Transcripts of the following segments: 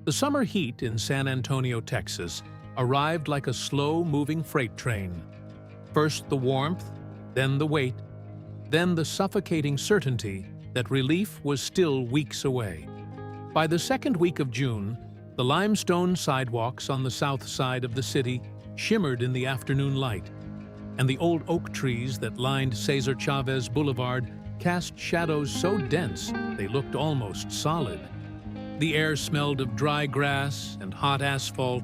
The summer heat in San Antonio, Texas, arrived like a slow-moving freight train. First the warmth, then the weight, then the suffocating certainty that relief was still weeks away. By the second week of June, the limestone sidewalks on the south side of the city shimmered in the afternoon light, and the old oak trees that lined Cesar Chavez Boulevard cast shadows so dense they looked almost solid. The air smelled of dry grass and hot asphalt,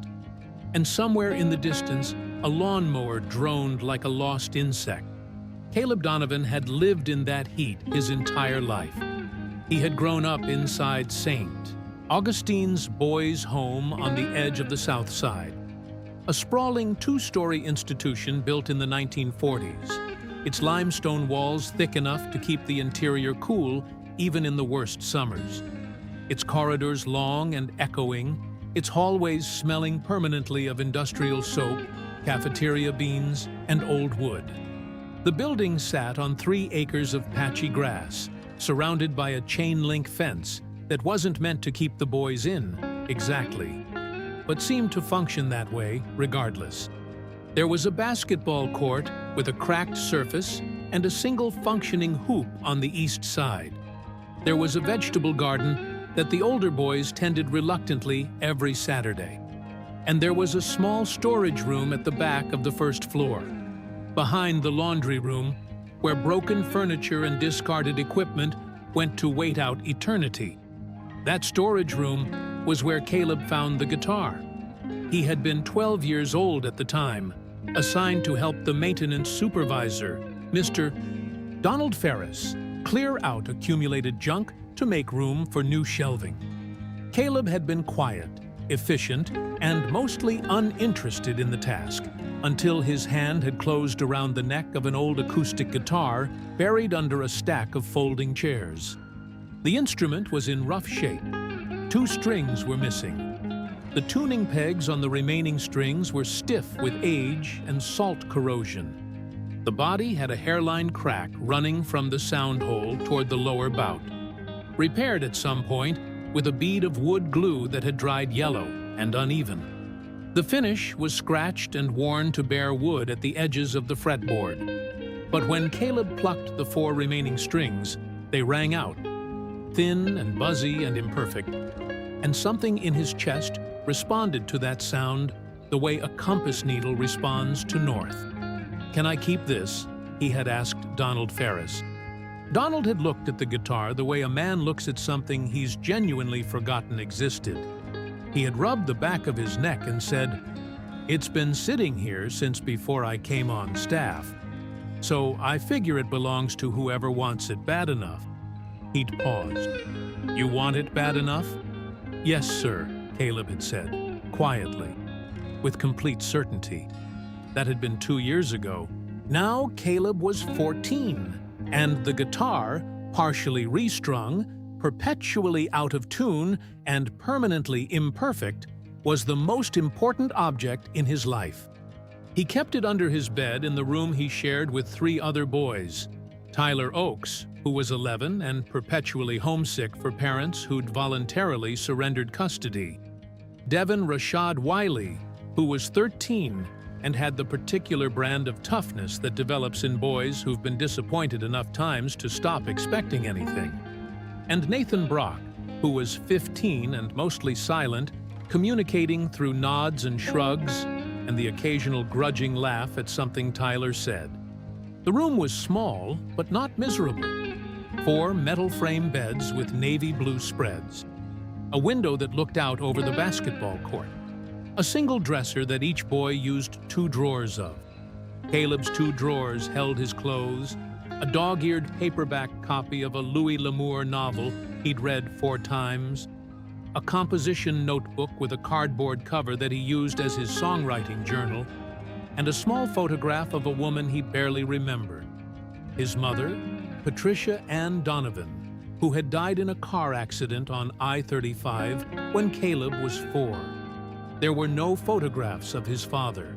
and somewhere in the distance, a lawnmower droned like a lost insect. Caleb Donovan had lived in that heat his entire life. He had grown up inside St. Augustine's boys' home on the edge of the South Side, a sprawling two-story institution built in the 1940s, its limestone walls thick enough to keep the interior cool even in the worst summers, its corridors long and echoing, its hallways smelling permanently of industrial soap, cafeteria beans, and old wood. The building sat on 3 acres of patchy grass, surrounded by a chain-link fence that wasn't meant to keep the boys in, exactly, but seemed to function that way regardless. There was a basketball court with a cracked surface and a single functioning hoop on the east side. There was a vegetable garden that the older boys tended reluctantly every Saturday. And there was a small storage room at the back of the first floor, behind the laundry room, where broken furniture and discarded equipment went to wait out eternity. That storage room was where Caleb found the guitar. He had been 12 years old at the time, assigned to help the maintenance supervisor, Mr. Donald Ferris, clear out accumulated junk to make room for new shelving. Caleb had been quiet, efficient, and mostly uninterested in the task, until his hand had closed around the neck of an old acoustic guitar buried under a stack of folding chairs. The instrument was in rough shape. 2 strings were missing. The tuning pegs on the remaining strings were stiff with age and salt corrosion. The body had a hairline crack running from the sound hole toward the lower bout, repaired at some point with a bead of wood glue that had dried yellow and uneven. The finish was scratched and worn to bare wood at the edges of the fretboard. But when Caleb plucked the 4 remaining strings, they rang out, thin and buzzy and imperfect, and something in his chest responded to that sound the way a compass needle responds to north. "Can I keep this?" he had asked Donald Ferris. Donald had looked at the guitar the way a man looks at something he's genuinely forgotten existed. He had rubbed the back of his neck and said, "It's been sitting here since before I came on staff, so I figure it belongs to whoever wants it bad enough." He'd paused. "You want it bad enough?" "Yes, sir," Caleb had said, quietly, with complete certainty. That had been 2 years ago. Now Caleb was 14. And the guitar, partially restrung, perpetually out of tune, and permanently imperfect, was the most important object in his life. He kept it under his bed in the room he shared with 3 other boys: Tyler Oakes, who was 11 and perpetually homesick for parents who'd voluntarily surrendered custody; Devin Rashad Wiley, who was 13 and had the particular brand of toughness that develops in boys who've been disappointed enough times to stop expecting anything; and Nathan Brock, who was 15 and mostly silent, communicating through nods and shrugs and the occasional grudging laugh at something Tyler said. The room was small, but not miserable. 4 metal frame beds with navy blue spreads, a window that looked out over the basketball court, a single dresser that each boy used 2 drawers of. Caleb's 2 drawers held his clothes, a dog-eared paperback copy of a Louis L'Amour novel he'd read 4 times, a composition notebook with a cardboard cover that he used as his songwriting journal, and a small photograph of a woman he barely remembered, his mother, Patricia Ann Donovan, who had died in a car accident on I-35 when Caleb was 4. There were no photographs of his father.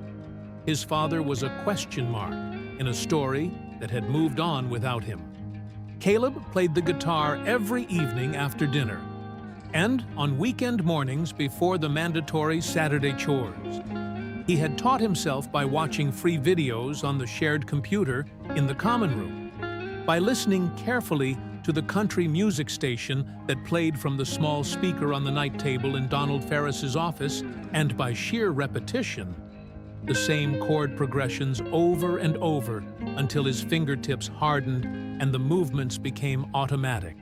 His father was a question mark in a story that had moved on without him. Caleb played the guitar every evening after dinner. and on weekend mornings before the mandatory Saturday chores. He had taught himself by watching free videos on the shared computer in the common room, by listening carefully to the country music station that played from the small speaker on the night table in Donald Ferris's office, and by sheer repetition, the same chord progressions over and over until his fingertips hardened and the movements became automatic.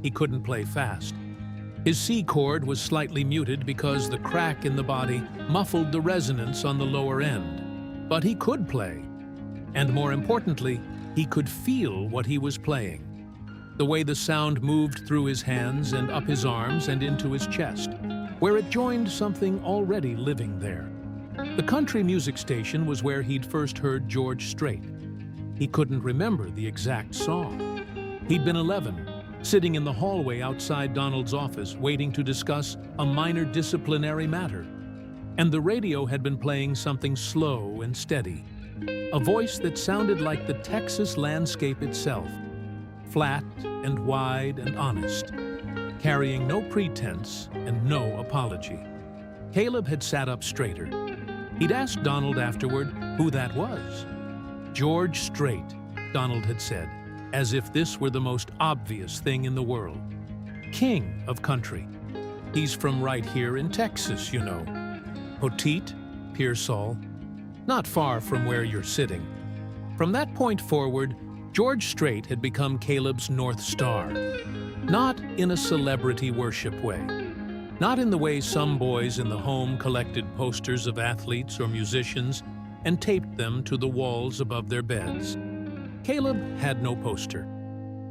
He couldn't play fast. His C chord was slightly muted because the crack in the body muffled the resonance on the lower end. But he could play. And more importantly, he could feel what he was playing. The way the sound moved through his hands and up his arms and into his chest, where it joined something already living there. The country music station was where he'd first heard George Strait. He couldn't remember the exact song. He'd been 11, sitting in the hallway outside Donald's office, waiting to discuss a minor disciplinary matter. And the radio had been playing something slow and steady, a voice that sounded like the Texas landscape itself, flat and wide and honest, carrying no pretense and no apology. Caleb had sat up straighter. He'd asked Donald afterward who that was. George Strait, Donald had said, as if this were the most obvious thing in the world. King of country. He's from right here in Texas, you know. Petite, Pearsall, not far from where you're sitting. From that point forward, George Strait had become Caleb's North Star. Not in a celebrity worship way. Not in the way some boys in the home collected posters of athletes or musicians and taped them to the walls above their beds. Caleb had no poster.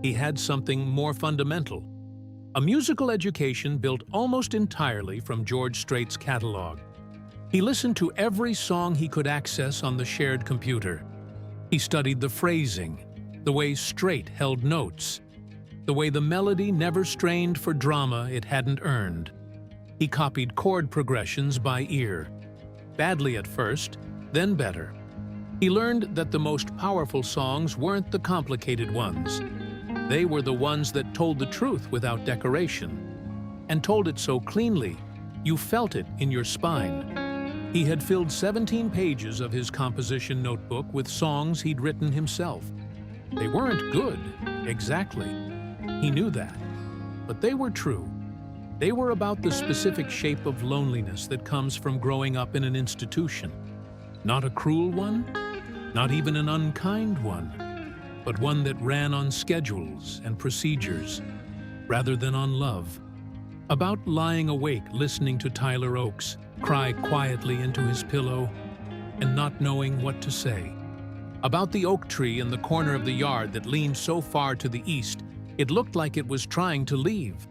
He had something more fundamental. A musical education built almost entirely from George Strait's catalog. He listened to every song he could access on the shared computer. He studied the phrasing, the way Strait held notes, the way the melody never strained for drama it hadn't earned. He copied chord progressions by ear. Badly at first, then better. He learned that the most powerful songs weren't the complicated ones. They were the ones that told the truth without decoration, and told it so cleanly, you felt it in your spine. He had filled 17 pages of his composition notebook with songs he'd written himself. They weren't good, exactly. He knew that. But they were true. They were about the specific shape of loneliness that comes from growing up in an institution. Not a cruel one, not even an unkind one, but one that ran on schedules and procedures, rather than on love. About lying awake listening to Tyler Oakes cry quietly into his pillow and not knowing what to say. About the oak tree in the corner of the yard that leaned so far to the east, it looked like it was trying to leave.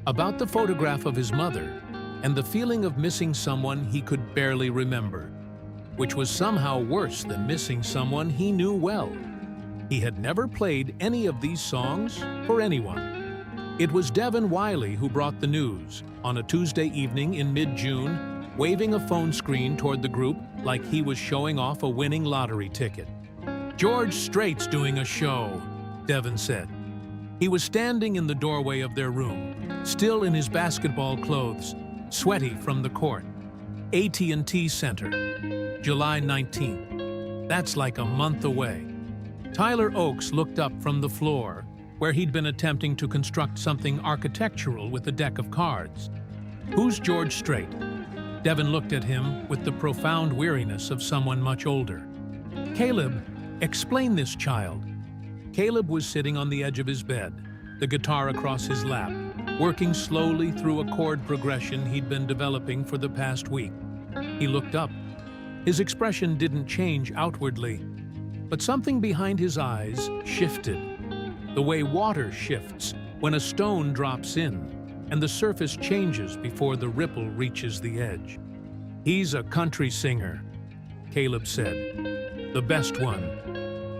About the photograph of his mother and the feeling of missing someone he could barely remember, which was somehow worse than missing someone he knew well. He had never played any of these songs for anyone. It was Devin Wiley who brought the news on a Tuesday evening in mid-June, waving a phone screen toward the group like he was showing off a winning lottery ticket. "George Strait's doing a show," Devin said. He was standing in the doorway of their room, still in his basketball clothes, sweaty from the court. AT&T Center, July 19th. That's like a month away. Tyler Oakes looked up from the floor, where he'd been attempting to construct something architectural with a deck of cards. "Who's George Strait?" Devin looked at him with the profound weariness of someone much older. "Caleb, explain this child." Caleb was sitting on the edge of his bed, the guitar across his lap, working slowly through a chord progression he'd been developing for the past week. He looked up. His expression didn't change outwardly, but something behind his eyes shifted, the way water shifts when a stone drops in and the surface changes before the ripple reaches the edge. "He's a country singer," Caleb said. "The best one."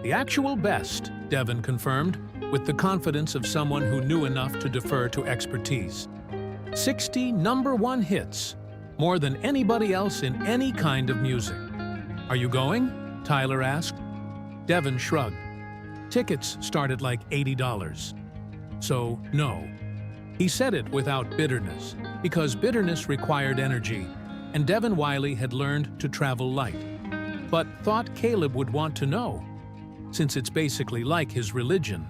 "The actual best," Devin confirmed, with the confidence of someone who knew enough to defer to expertise. 60 #1 hits, more than anybody else in any kind of music. "Are you going?" Tyler asked. Devin shrugged. Tickets start at like $80. So, no. He said it without bitterness, because bitterness required energy, and Devin Wiley had learned to travel light, but thought Caleb would want to know, since it's basically like his religion.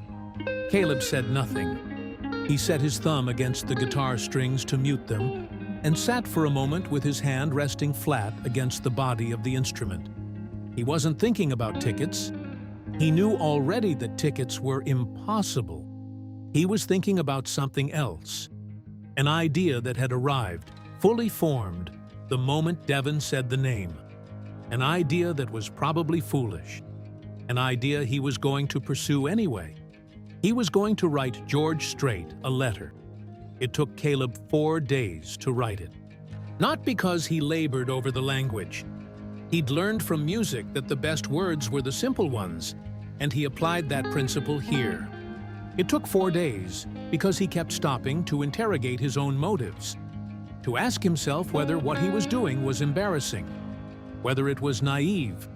Caleb said nothing. He set his thumb against the guitar strings to mute them, and sat for a moment with his hand resting flat against the body of the instrument. He wasn't thinking about tickets. He knew already that tickets were impossible. He was thinking about something else, an idea that had arrived, fully formed, the moment Devin said the name. An idea that was probably foolish. An idea he was going to pursue anyway. He was going to write George Strait a letter. It took Caleb 4 days to write it. Not because he labored over the language. He'd learned from music that the best words were the simple ones, and he applied that principle here. It took 4 days because he kept stopping to interrogate his own motives, to ask himself whether what he was doing was embarrassing, whether it was naive,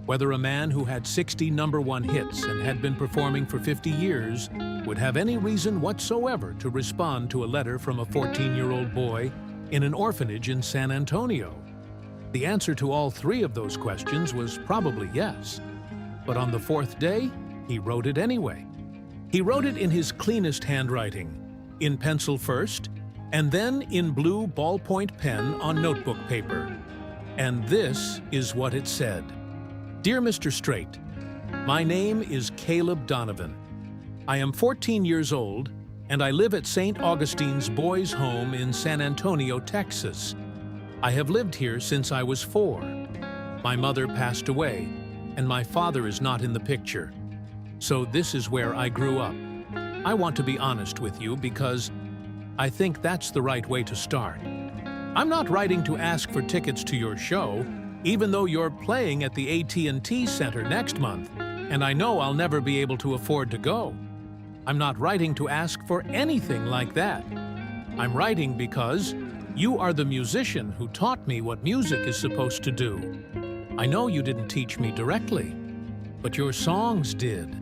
whether a man who had 60 #1 hits and had been performing for 50 years would have any reason whatsoever to respond to a letter from a 14-year-old boy in an orphanage in San Antonio. The answer to all 3 of those questions was probably yes. But on the 4th day, he wrote it anyway. He wrote it in his cleanest handwriting, in pencil first, and then in blue ballpoint pen on notebook paper. And this is what it said. Dear Mr. Strait, my name is Caleb Donovan. I am 14 years old, and I live at St. Augustine's Boys' Home in San Antonio, Texas. I have lived here since I was 4. My mother passed away, and my father is not in the picture. So this is where I grew up. I want to be honest with you because I think that's the right way to start. I'm not writing to ask for tickets to your show, even though you're playing at the AT&T Center next month, and I know I'll never be able to afford to go. I'm not writing to ask for anything like that. I'm writing because you are the musician who taught me what music is supposed to do. I know you didn't teach me directly, but your songs did.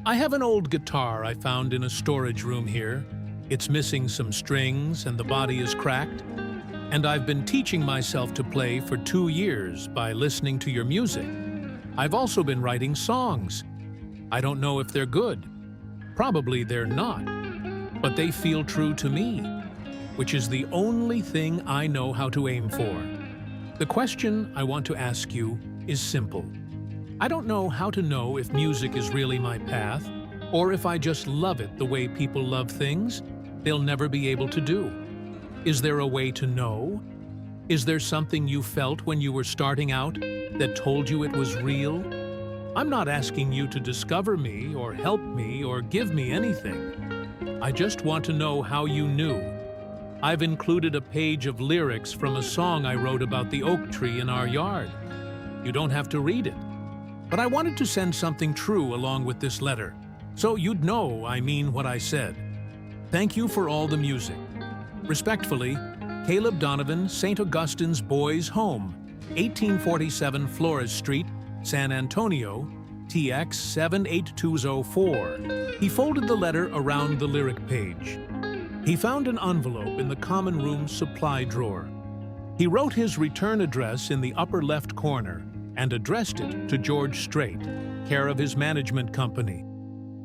I have an old guitar I found in a storage room here. It's missing some strings and the body is cracked. And I've been teaching myself to play for 2 years by listening to your music. I've also been writing songs. I don't know if they're good. Probably they're not. But they feel true to me, which is the only thing I know how to aim for. The question I want to ask you is simple. I don't know how to know if music is really my path, or if I just love it the way people love things they'll never be able to do. Is there a way to know? Is there something you felt when you were starting out that told you it was real? I'm not asking you to discover me or help me or give me anything. I just want to know how you knew. I've included a page of lyrics from a song I wrote about the oak tree in our yard. You don't have to read it. But I wanted to send something true along with this letter, so you'd know I mean what I said. Thank you for all the music. Respectfully, Caleb Donovan, St. Augustine's Boys' Home, 1847 Flores Street, San Antonio, TX 78204. He folded the letter around the lyric page. He found an envelope in the common room supply drawer. He wrote his return address in the upper left corner and addressed it to George Strait, care of his management company.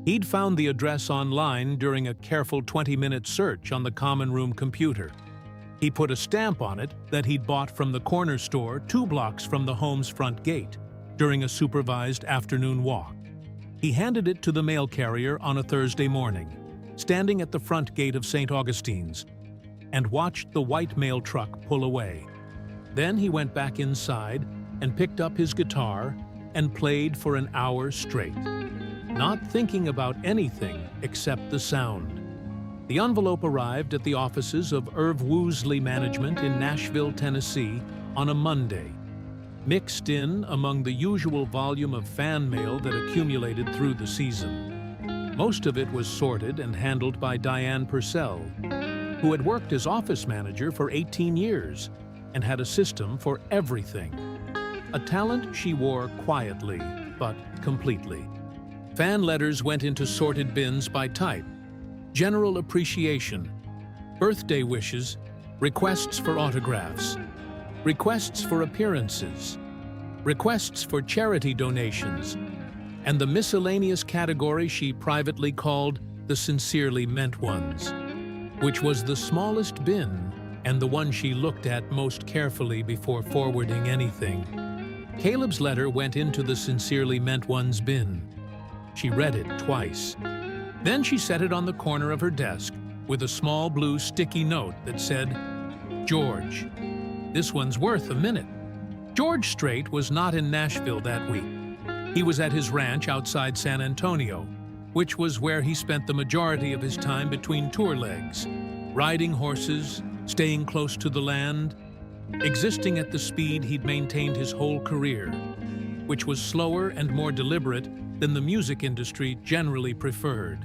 He'd found the address online during a careful 20-minute search on the common room computer. He put a stamp on it that he'd bought from the corner store 2 blocks from the home's front gate during a supervised afternoon walk. He handed it to the mail carrier on a Thursday morning, standing at the front gate of St. Augustine's, and watched the white mail truck pull away. Then he went back inside and picked up his guitar and played for an hour straight, not thinking about anything except the sound. The envelope arrived at the offices of Irv Woosley Management in Nashville, Tennessee on a Monday, mixed in among the usual volume of fan mail that accumulated through the season. Most of it was sorted and handled by Diane Purcell, who had worked as office manager for 18 years and had a system for everything. A talent she wore quietly, but completely. Fan letters went into sorted bins by type: general appreciation, birthday wishes, requests for autographs, requests for appearances, requests for charity donations, and the miscellaneous category she privately called the sincerely meant ones, which was the smallest bin and the one she looked at most carefully before forwarding anything. Caleb's letter went into the sincerely meant ones bin. She read it twice. Then she set it on the corner of her desk with a small blue sticky note that said, "George, this one's worth a minute." George Strait was not in Nashville that week. He was at his ranch outside San Antonio, which was where he spent the majority of his time between tour legs, riding horses, staying close to the land, existing at the speed he'd maintained his whole career, which was slower and more deliberate than the music industry generally preferred.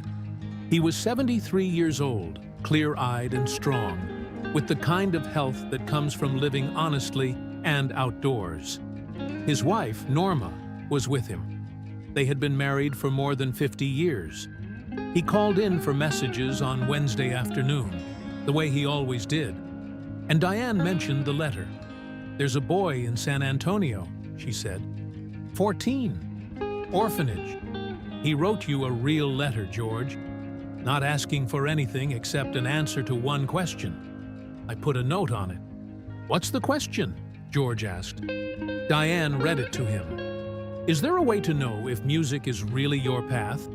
He was 73 years old, clear-eyed and strong, with the kind of health that comes from living honestly and outdoors. His wife, Norma, was with him. They had been married for more than 50 years. He called in for messages on Wednesday afternoon, the way he always did. And Diane mentioned the letter. "There's a boy in San Antonio," she said. 14. Orphanage. "He wrote you a real letter, George, not asking for anything except an answer to one question. I put a note on it." "What's the question?" George asked. Diane read it to him. "Is there a way to know if music is really your path?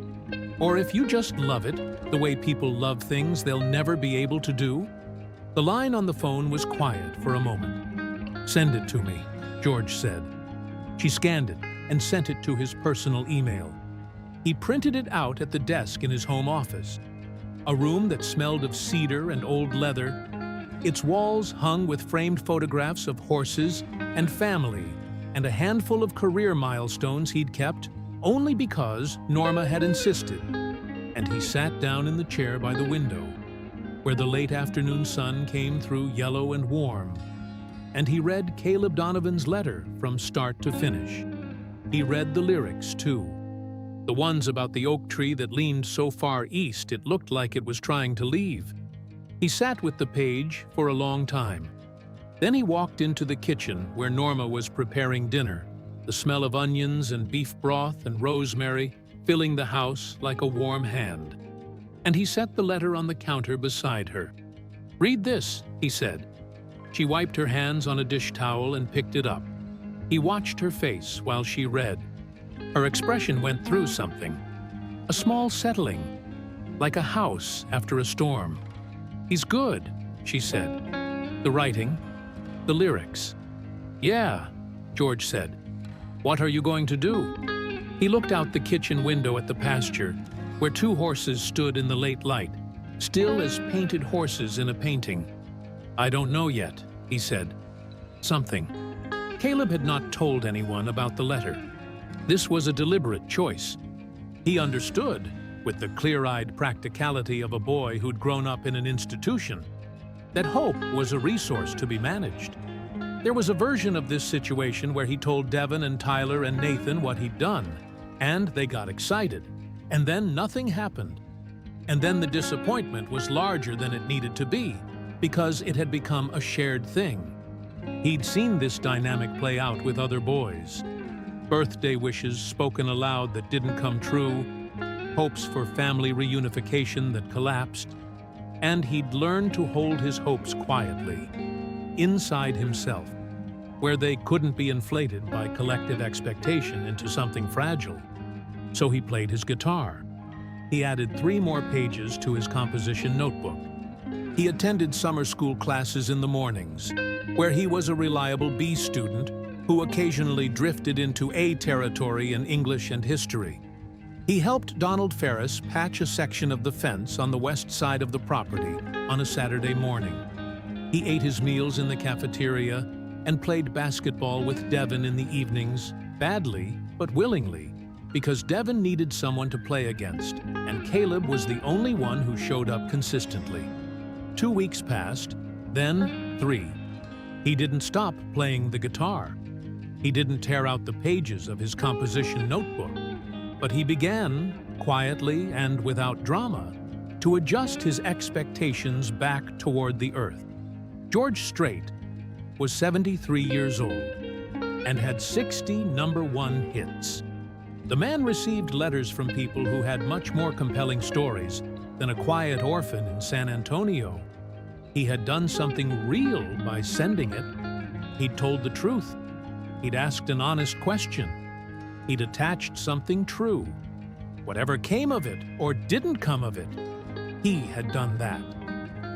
Or if you just love it, the way people love things they'll never be able to do?" The line on the phone was quiet for a moment. "Send it to me," George said. She scanned it and sent it to his personal email. He printed it out at the desk in his home office. A room that smelled of cedar and old leather, its walls hung with framed photographs of horses and family, and a handful of career milestones he'd kept only because Norma had insisted. And he sat down in the chair by the window, where the late afternoon sun came through yellow and warm, and he read Caleb Donovan's letter from start to finish. He read the lyrics, too. The ones about the oak tree that leaned so far east it looked like it was trying to leave. He sat with the page for a long time. Then he walked into the kitchen where Norma was preparing dinner, the smell of onions and beef broth and rosemary filling the house like a warm hand. And he set the letter on the counter beside her. "Read this," he said. She wiped her hands on a dish towel and picked it up. He watched her face while she read. Her expression went through something. A small settling, like a house after a storm. "He's good," she said. "The writing, the lyrics." "Yeah," George said. "What are you going to do?" He looked out the kitchen window at the pasture, where two horses stood in the late light, still as painted horses in a painting. "I don't know yet," he said. "Something." Caleb had not told anyone about the letter. This was a deliberate choice. He understood, with the clear-eyed practicality of a boy who'd grown up in an institution, that hope was a resource to be managed. There was a version of this situation where he told Devin and Tyler and Nathan what he'd done, and they got excited, and then nothing happened. And then the disappointment was larger than it needed to be, because it had become a shared thing. He'd seen this dynamic play out with other boys. Birthday wishes spoken aloud that didn't come true, hopes for family reunification that collapsed, and he'd learned to hold his hopes quietly, inside himself, where they couldn't be inflated by collective expectation into something fragile. So he played his guitar. He added 3 more pages to his composition notebook. He attended summer school classes in the mornings, where he was a reliable B student who occasionally drifted into A territory in English and history. He helped Donald Ferris patch a section of the fence on the west side of the property on a Saturday morning. He ate his meals in the cafeteria and played basketball with Devin in the evenings, badly but willingly, because Devin needed someone to play against, and Caleb was the only one who showed up consistently. 2 weeks passed, then 3. He didn't stop playing the guitar. He didn't tear out the pages of his composition notebook, but he began, quietly and without drama, to adjust his expectations back toward the earth. George Strait was 73 years old and had 60 #1 hits. The man received letters from people who had much more compelling stories than a quiet orphan in San Antonio. He had done something real by sending it. He'd told the truth. He'd asked an honest question. He'd attached something true. Whatever came of it or didn't come of it, he had done that.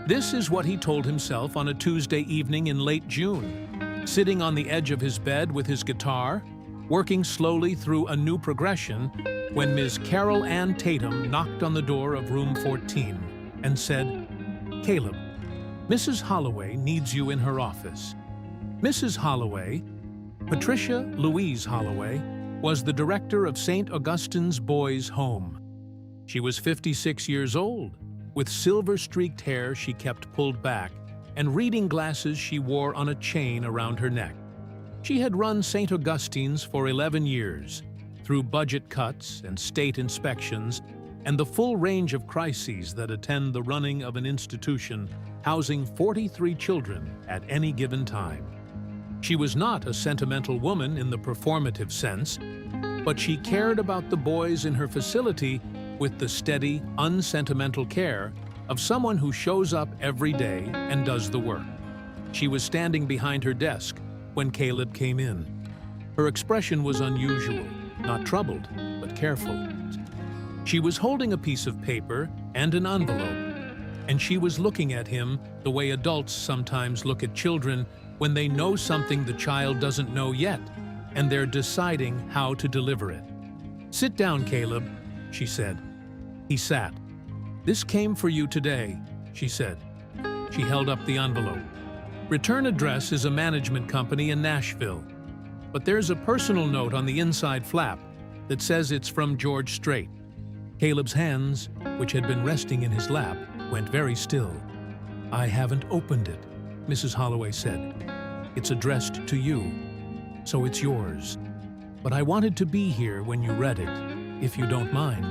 This is what he told himself on a Tuesday evening in late June, sitting on the edge of his bed with his guitar, working slowly through a new progression, when Ms. Carol Ann Tatum knocked on the door of room 14 and said, "Caleb, Mrs. Holloway needs you in her office." Mrs. Holloway, Patricia Louise Holloway, was the director of St. Augustine's Boys' Home. She was 56 years old, with silver-streaked hair she kept pulled back and reading glasses she wore on a chain around her neck. She had run St. Augustine's for 11 years, through budget cuts and state inspections and the full range of crises that attend the running of an institution housing 43 children at any given time. She was not a sentimental woman in the performative sense, but she cared about the boys in her facility with the steady, unsentimental care of someone who shows up every day and does the work. She was standing behind her desk when Caleb came in. Her expression was unusual, not troubled, but careful. She was holding a piece of paper and an envelope, and she was looking at him the way adults sometimes look at children when they know something the child doesn't know yet, and they're deciding how to deliver it. "Sit down, Caleb," she said. He sat. "This came for you today," she said. She held up the envelope. "Return address is a management company in Nashville, but there's a personal note on the inside flap that says it's from George Strait." Caleb's hands, which had been resting in his lap, went very still. "I haven't opened it," Mrs. Holloway said. "It's addressed to you, so it's yours. But I wanted to be here when you read it, if you don't mind.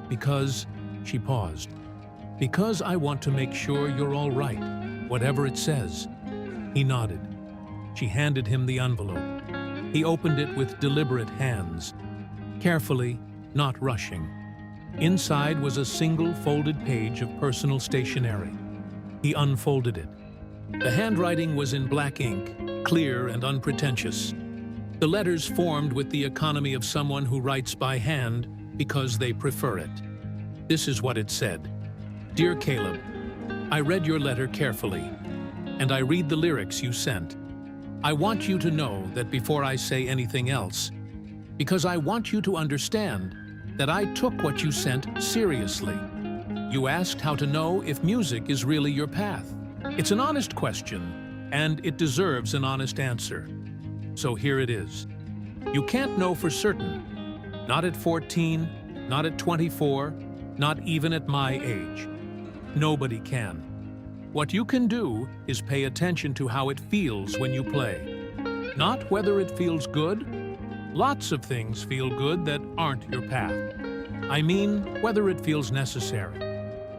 Because," she paused, "because I want to make sure you're all right, whatever it says." He nodded. She handed him the envelope. He opened it with deliberate hands, carefully, not rushing. Inside was a single folded page of personal stationery. He unfolded it. The handwriting was in black ink, clear and unpretentious. The letters formed with the economy of someone who writes by hand because they prefer it. This is what it said. "Dear Caleb, I read your letter carefully, and I read the lyrics you sent. I want you to know that before I say anything else, because I want you to understand that I took what you sent seriously. You asked how to know if music is really your path. It's an honest question, and it deserves an honest answer. So here it is. You can't know for certain. Not at 14, not at 24, not even at my age. Nobody can. What you can do is pay attention to how it feels when you play. Not whether it feels good. Lots of things feel good that aren't your path. I mean, whether it feels necessary.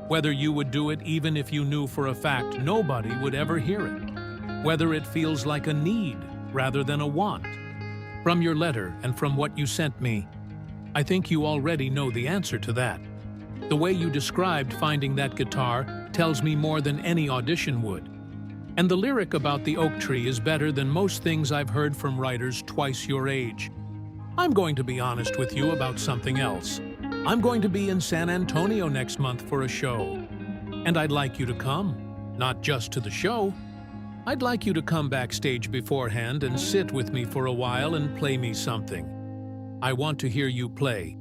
Whether you would do it even if you knew for a fact nobody would ever hear it. Whether it feels like a need rather than a want. From your letter and from what you sent me, I think you already know the answer to that. The way you described finding that guitar tells me more than any audition would. And the lyric about the oak tree is better than most things I've heard from writers twice your age. I'm going to be honest with you about something else. I'm going to be in San Antonio next month for a show. And I'd like you to come, not just to the show. I'd like you to come backstage beforehand and sit with me for a while and play me something. I want to hear you play.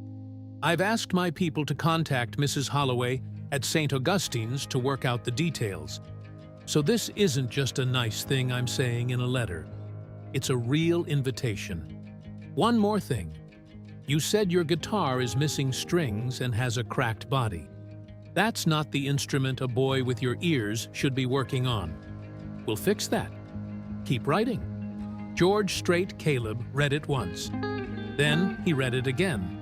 I've asked my people to contact Mrs. Holloway at St. Augustine's to work out the details. So this isn't just a nice thing I'm saying in a letter. It's a real invitation. One more thing. You said your guitar is missing strings and has a cracked body. That's not the instrument a boy with your ears should be working on. We'll fix that. Keep writing. George Strait Caleb read it once. Then he read it again.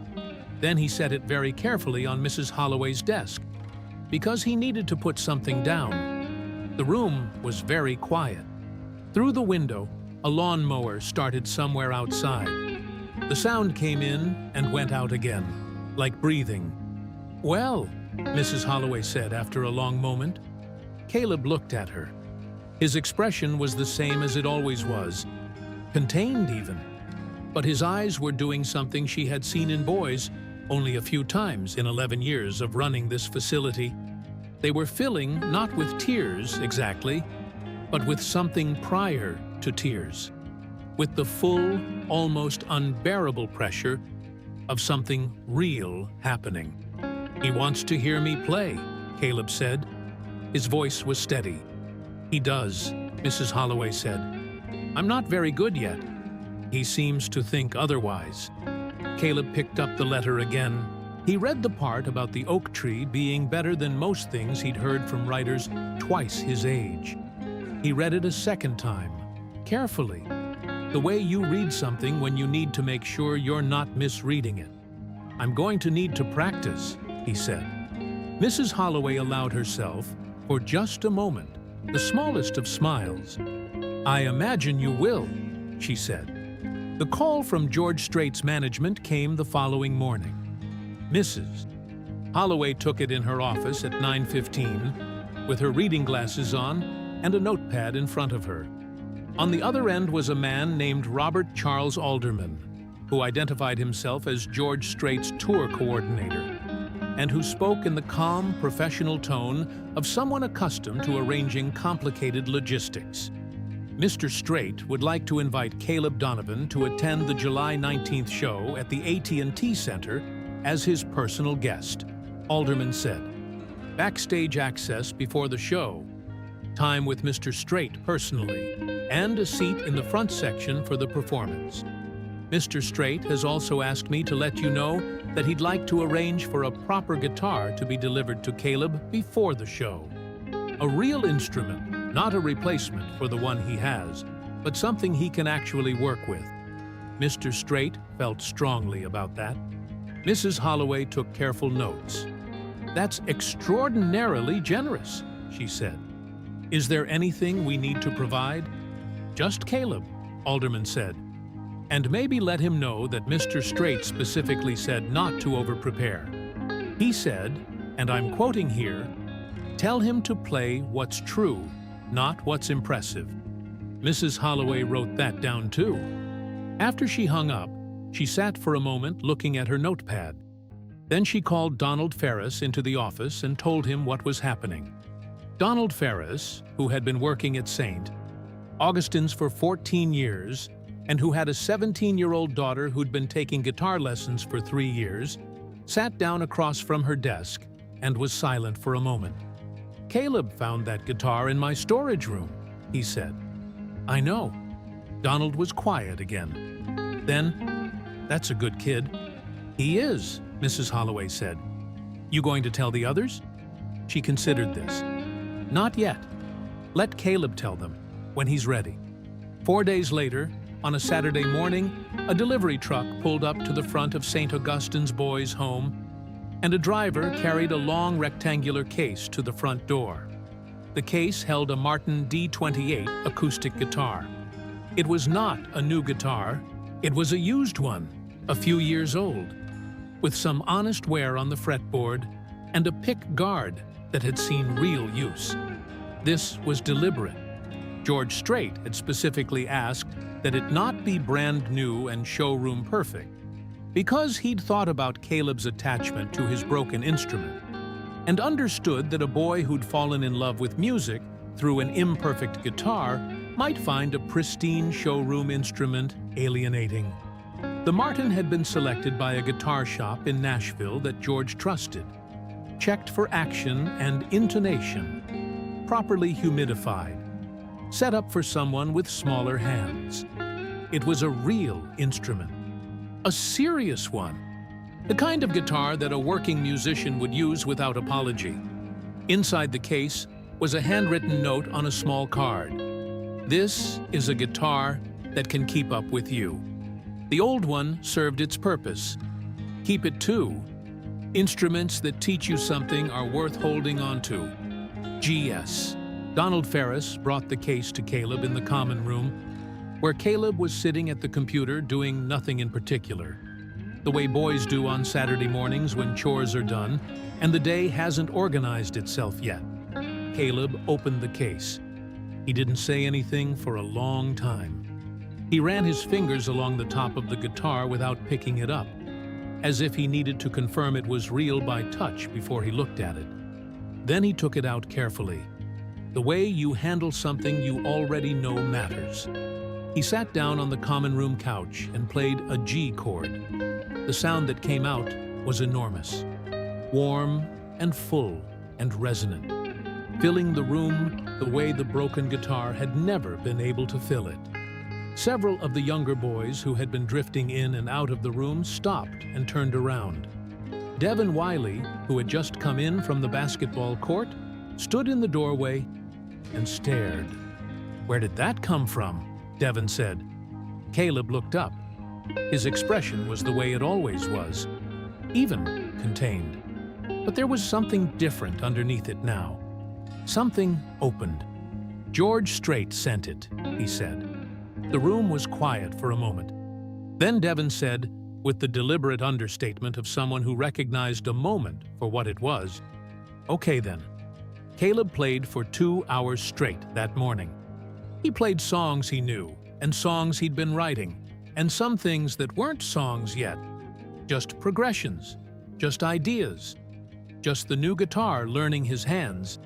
Then he set it very carefully on Mrs. Holloway's desk. because he needed to put something down. The room was very quiet. Through the window, a lawnmower started somewhere outside. The sound came in and went out again, like breathing. "Well," Mrs. Holloway said after a long moment. Caleb looked at her. His expression was the same as it always was, contained even. But his eyes were doing something she had seen in boys only a few times in 11 years of running this facility. They were filling not with tears exactly, but with something prior to tears, with the full, almost unbearable pressure of something real happening. "He wants to hear me play," Caleb said. His voice was steady. "He does," Mrs. Holloway said. "I'm not very good yet. He seems to think otherwise." Caleb picked up the letter again. He read the part about the oak tree being better than most things he'd heard from writers twice his age. He read it a second time, carefully, the way you read something when you need to make sure you're not misreading it. "I'm going to need to practice," he said. Mrs. Holloway allowed herself, for just a moment, the smallest of smiles. "I imagine you will," she said. The call from George Strait's management came the following morning. Mrs. Holloway took it in her office at 9:15, with her reading glasses on and a notepad in front of her. On the other end was a man named Robert Charles Alderman, who identified himself as George Strait's tour coordinator, and who spoke in the calm, professional tone of someone accustomed to arranging complicated logistics. Mr. Strait would like to invite Caleb Donovan to attend the July 19th show at the AT&T Center as his personal guest, Alderman said. Backstage access before the show, time with Mr. Strait personally, and a seat in the front section for the performance. Mr. Strait has also asked me to let you know that he'd like to arrange for a proper guitar to be delivered to Caleb before the show. A real instrument, not a replacement for the one he has, but something he can actually work with. Mr. Strait felt strongly about that. Mrs. Holloway took careful notes. "That's extraordinarily generous," she said. "Is there anything we need to provide?" "Just Caleb," Alderman said. "And maybe let him know that Mr. Strait specifically said not to over-prepare. He said, and I'm quoting here, 'Tell him to play what's true, not what's impressive.'" Mrs. Holloway wrote that down too. After she hung up, she sat for a moment looking at her notepad. Then she called Donald Ferris into the office and told him what was happening. Donald Ferris, who had been working at St. Augustine's for 14 years, and who had a 17-year-old daughter who'd been taking guitar lessons for 3 years, sat down across from her desk and was silent for a moment. "Caleb found that guitar in my storage room," he said. "I know." Donald was quiet again. Then, "That's a good kid." "He is," Mrs. Holloway said. "You going to tell the others?" She considered this. "Not yet. Let Caleb tell them, when he's ready." 4 days later, on a Saturday morning, a delivery truck pulled up to the front of St. Augustine's boys' home, and a driver carried a long rectangular case to the front door. The case held a Martin D28 acoustic guitar. It was not a new guitar, it was a used one, a few years old, with some honest wear on the fretboard and a pick guard that had seen real use. This was deliberate. George Strait had specifically asked that it not be brand new and showroom perfect, because he'd thought about Caleb's attachment to his broken instrument, and understood that a boy who'd fallen in love with music through an imperfect guitar might find a pristine showroom instrument alienating. The Martin had been selected by a guitar shop in Nashville that George trusted, checked for action and intonation, properly humidified, set up for someone with smaller hands. It was a real instrument, a serious one, the kind of guitar that a working musician would use without apology. Inside the case was a handwritten note on a small card. "This is a guitar that can keep up with you. The old one served its purpose. Keep it too. Instruments that teach you something are worth holding on to. GS. Donald Ferris brought the case to Caleb in the common room, where Caleb was sitting at the computer doing nothing in particular, the way boys do on Saturday mornings when chores are done and the day hasn't organized itself yet. Caleb opened the case. He didn't say anything for a long time. He ran his fingers along the top of the guitar without picking it up, as if he needed to confirm it was real by touch before he looked at it. Then he took it out carefully. The way you handle something you already know matters. He sat down on the common room couch and played a G chord. The sound that came out was enormous, warm and full and resonant, filling the room the way the broken guitar had never been able to fill it. Several of the younger boys who had been drifting in and out of the room stopped and turned around. Devin Wiley, who had just come in from the basketball court, stood in the doorway and stared. "Where did that come from?" Devin said. Caleb looked up. His expression was the way it always was, even contained. But there was something different underneath it now. Something opened. "George Strait sent it," he said. The room was quiet for a moment. Then Devin said, with the deliberate understatement of someone who recognized a moment for what it was, "Okay then." Caleb played for 2 hours straight that morning. He played songs he knew, and songs he'd been writing, and some things that weren't songs yet. Just progressions, just ideas, just the new guitar learning his hands,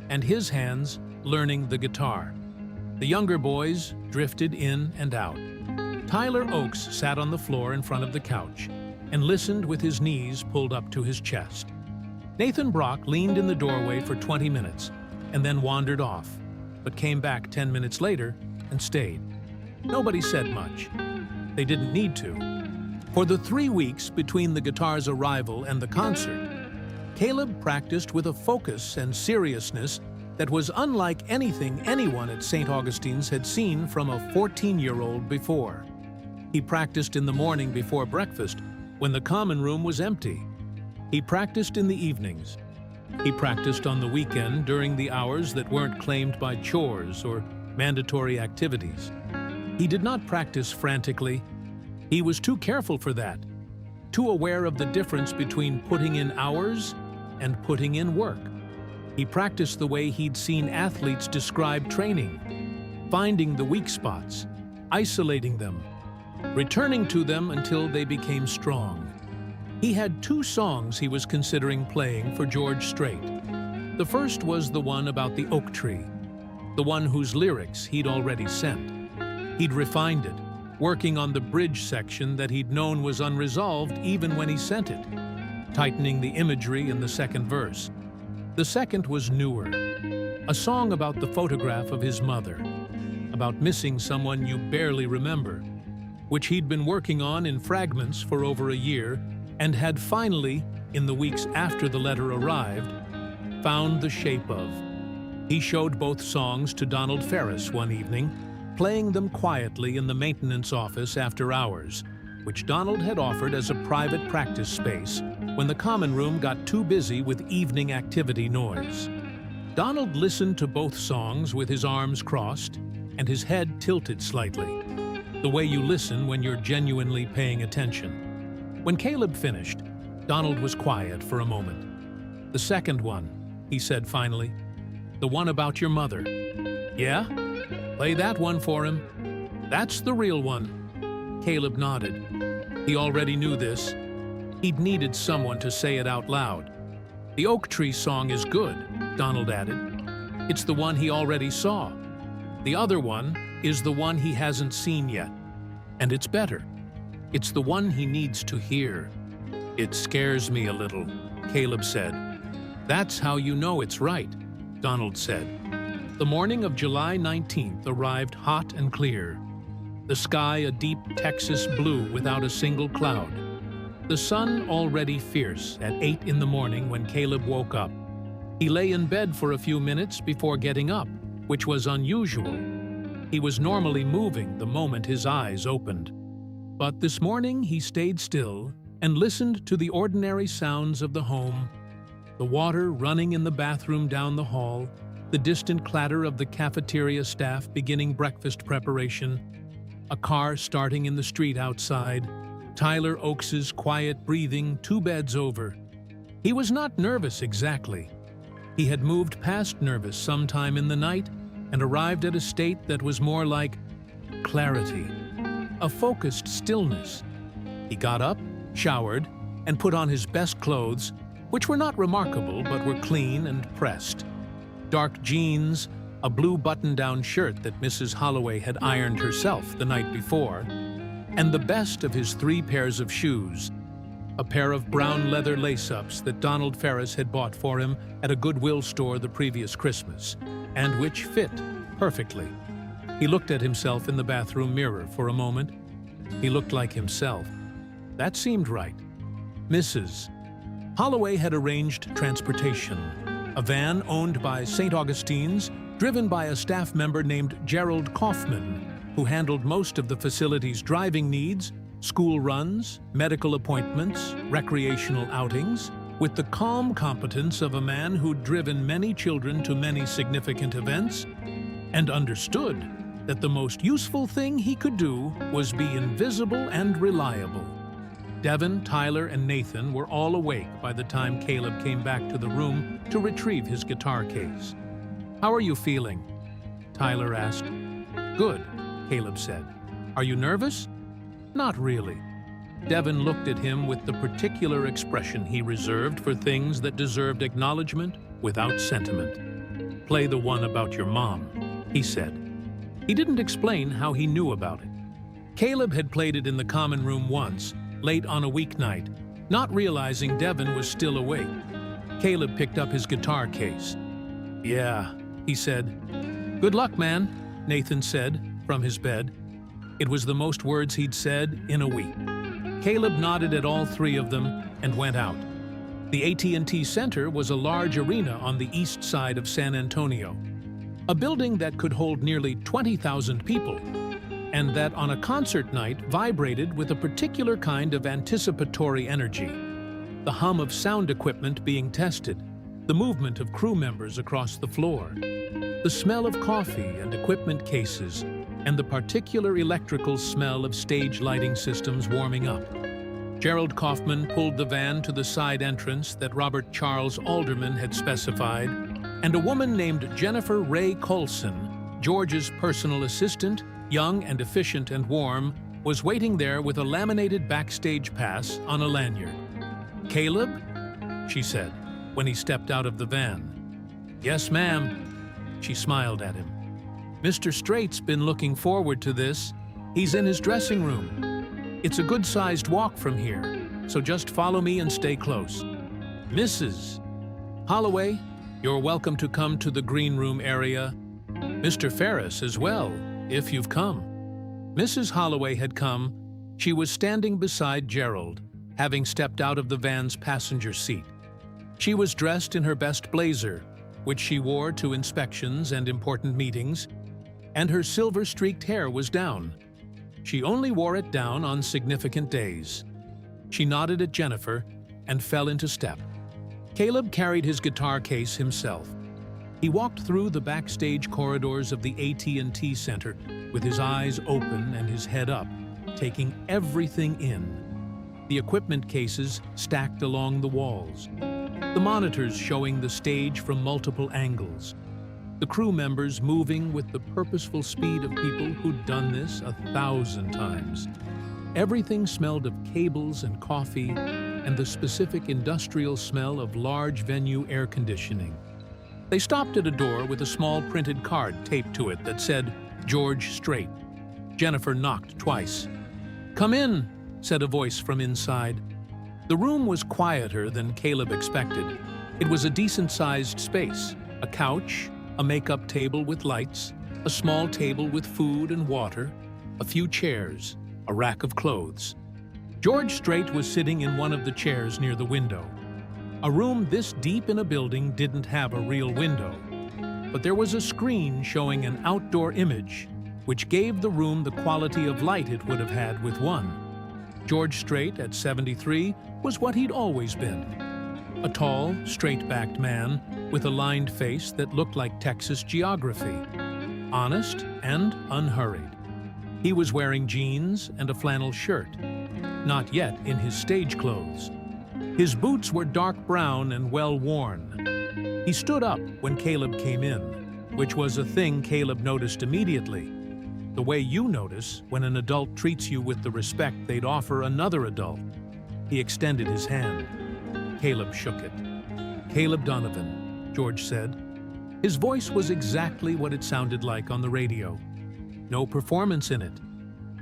and his hands learning the guitar. The younger boys drifted in and out. Tyler Oakes sat on the floor in front of the couch and listened with his knees pulled up to his chest. Nathan Brock leaned in the doorway for 20 minutes and then wandered off, but came back 10 minutes later and stayed. Nobody said much. They didn't need to. For the 3 weeks between the guitar's arrival and the concert, Caleb practiced with a focus and seriousness that was unlike anything anyone at St. Augustine's had seen from a 14-year-old before. He practiced in the morning before breakfast, when the common room was empty. He practiced in the evenings. He practiced on the weekend during the hours that weren't claimed by chores or mandatory activities. He did not practice frantically. He was too careful for that, too aware of the difference between putting in hours and putting in work. He practiced the way he'd seen athletes describe training, finding the weak spots, isolating them, returning to them until they became strong. He had 2 songs he was considering playing for George Strait. The first was the one about the oak tree, the one whose lyrics he'd already sent. He'd refined it, working on the bridge section that he'd known was unresolved even when he sent it, tightening the imagery in the second verse. The second was newer, a song about the photograph of his mother, about missing someone you barely remember, which he'd been working on in fragments for over a year and had finally, in the weeks after the letter arrived, found the shape of. He showed both songs to Donald Ferris one evening, playing them quietly in the maintenance office after hours, which Donald had offered as a private practice space when the common room got too busy with evening activity noise. Donald listened to both songs with his arms crossed and his head tilted slightly, the way you listen when you're genuinely paying attention. When Caleb finished, Donald was quiet for a moment. "The second one," he said finally. "The one about your mother." "Yeah? Play that one for him." "That's the real one." Caleb nodded. He already knew this. He'd needed someone to say it out loud. "The oak tree song is good," Donald added. "It's the one he already saw. The other one is the one he hasn't seen yet. And it's better. It's the one he needs to hear." "It scares me a little," Caleb said. "That's how you know it's right," Donald said. The morning of July 19th arrived hot and clear. The sky a deep Texas blue without a single cloud. The sun already fierce at 8 in the morning when Caleb woke up. He lay in bed for a few minutes before getting up, which was unusual. He was normally moving the moment his eyes opened. But this morning he stayed still and listened to the ordinary sounds of the home: the water running in the bathroom down the hall, the distant clatter of the cafeteria staff beginning breakfast preparation, a car starting in the street outside, Tyler Oakes's quiet breathing 2 beds over. He was not nervous exactly. He had moved past nervous sometime in the night and arrived at a state that was more like clarity, a focused stillness. He got up, showered, and put on his best clothes, which were not remarkable but were clean and pressed. Dark jeans, a blue button-down shirt that Mrs. Holloway had ironed herself the night before, and the best of his 3 pairs of shoes, a pair of brown leather lace-ups that Donald Ferris had bought for him at a Goodwill store the previous Christmas, and which fit perfectly. He looked at himself in the bathroom mirror for a moment. He looked like himself. That seemed right. Mrs. Holloway had arranged transportation, a van owned by St. Augustine's, driven by a staff member named Gerald Kaufman, who handled most of the facility's driving needs, school runs, medical appointments, recreational outings, with the calm competence of a man who'd driven many children to many significant events and understood that the most useful thing he could do was be invisible and reliable. Devin, Tyler, and Nathan were all awake by the time Caleb came back to the room to retrieve his guitar case. "How are you feeling?" Tyler asked. "Good," Caleb said. "Are you nervous?" "Not really." Devin looked at him with the particular expression he reserved for things that deserved acknowledgement without sentiment. "Play the one about your mom," he said. He didn't explain how he knew about it. Caleb had played it in the common room once, late on a weeknight, not realizing Devin was still awake. Caleb picked up his guitar case. "Yeah," he said. "Good luck, man," Nathan said from his bed. It was the most words he'd said in a week. Caleb nodded at all 3 of them and went out. The AT&T Center was a large arena on the east side of San Antonio, a building that could hold nearly 20,000 people, and that on a concert night vibrated with a particular kind of anticipatory energy. The hum of sound equipment being tested, the movement of crew members across the floor, the smell of coffee and equipment cases, and the particular electrical smell of stage lighting systems warming up. Gerald Kaufman pulled the van to the side entrance that Robert Charles Alderman had specified, and a woman named Jennifer Ray Colson, George's personal assistant, young and efficient and warm, was waiting there with a laminated backstage pass on a lanyard. "Caleb?" she said, when he stepped out of the van. "Yes, ma'am." She smiled at him. "Mr. Strait's been looking forward to this. He's in his dressing room. It's a good-sized walk from here, so just follow me and stay close. Mrs. Holloway, you're welcome to come to the green room area. Mr. Ferris as well, if you've come." Mrs. Holloway had come. She was standing beside Gerald, having stepped out of the van's passenger seat. She was dressed in her best blazer, which she wore to inspections and important meetings, and her silver-streaked hair was down. She only wore it down on significant days. She nodded at Jennifer and fell into step. Caleb carried his guitar case himself. He walked through the backstage corridors of the AT&T Center with his eyes open and his head up, taking everything in. The equipment cases stacked along the walls, the monitors showing the stage from multiple angles, the crew members moving with the purposeful speed of people who'd done this 1,000 times. Everything smelled of cables and coffee and the specific industrial smell of large venue air conditioning. They stopped at a door with a small printed card taped to it that said, "George Strait." Jennifer knocked twice. "Come in," said a voice from inside. The room was quieter than Caleb expected. It was a decent-sized space, a couch, a makeup table with lights, a small table with food and water, a few chairs, a rack of clothes. George Strait was sitting in one of the chairs near the window. A room this deep in a building didn't have a real window, but there was a screen showing an outdoor image, which gave the room the quality of light it would have had with one. George Strait, at 73, was what he'd always been. A tall, straight-backed man with a lined face that looked like Texas geography. Honest and unhurried. He was wearing jeans and a flannel shirt, not yet in his stage clothes. His boots were dark brown and well-worn. He stood up when Caleb came in, which was a thing Caleb noticed immediately. The way you notice when an adult treats you with the respect they'd offer another adult. He extended his hand. Caleb shook it. "Caleb Donovan," George said. His voice was exactly what it sounded like on the radio. No performance in it.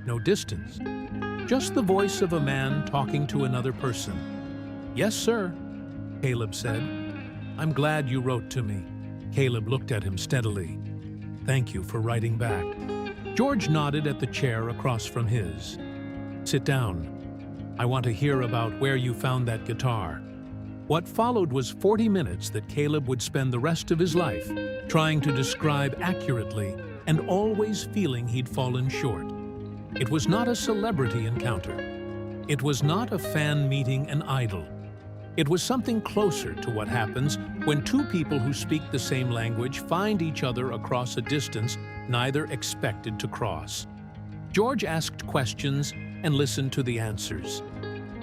No distance. Just the voice of a man talking to another person. "Yes, sir," Caleb said. "I'm glad you wrote to me." Caleb looked at him steadily. "Thank you for writing back." George nodded at the chair across from his. "Sit down. I want to hear about where you found that guitar." What followed was 40 minutes that Caleb would spend the rest of his life trying to describe accurately and always feeling he'd fallen short. It was not a celebrity encounter. It was not a fan meeting an idol. It was something closer to what happens when two people who speak the same language find each other across a distance neither expected to cross. George asked questions and listened to the answers.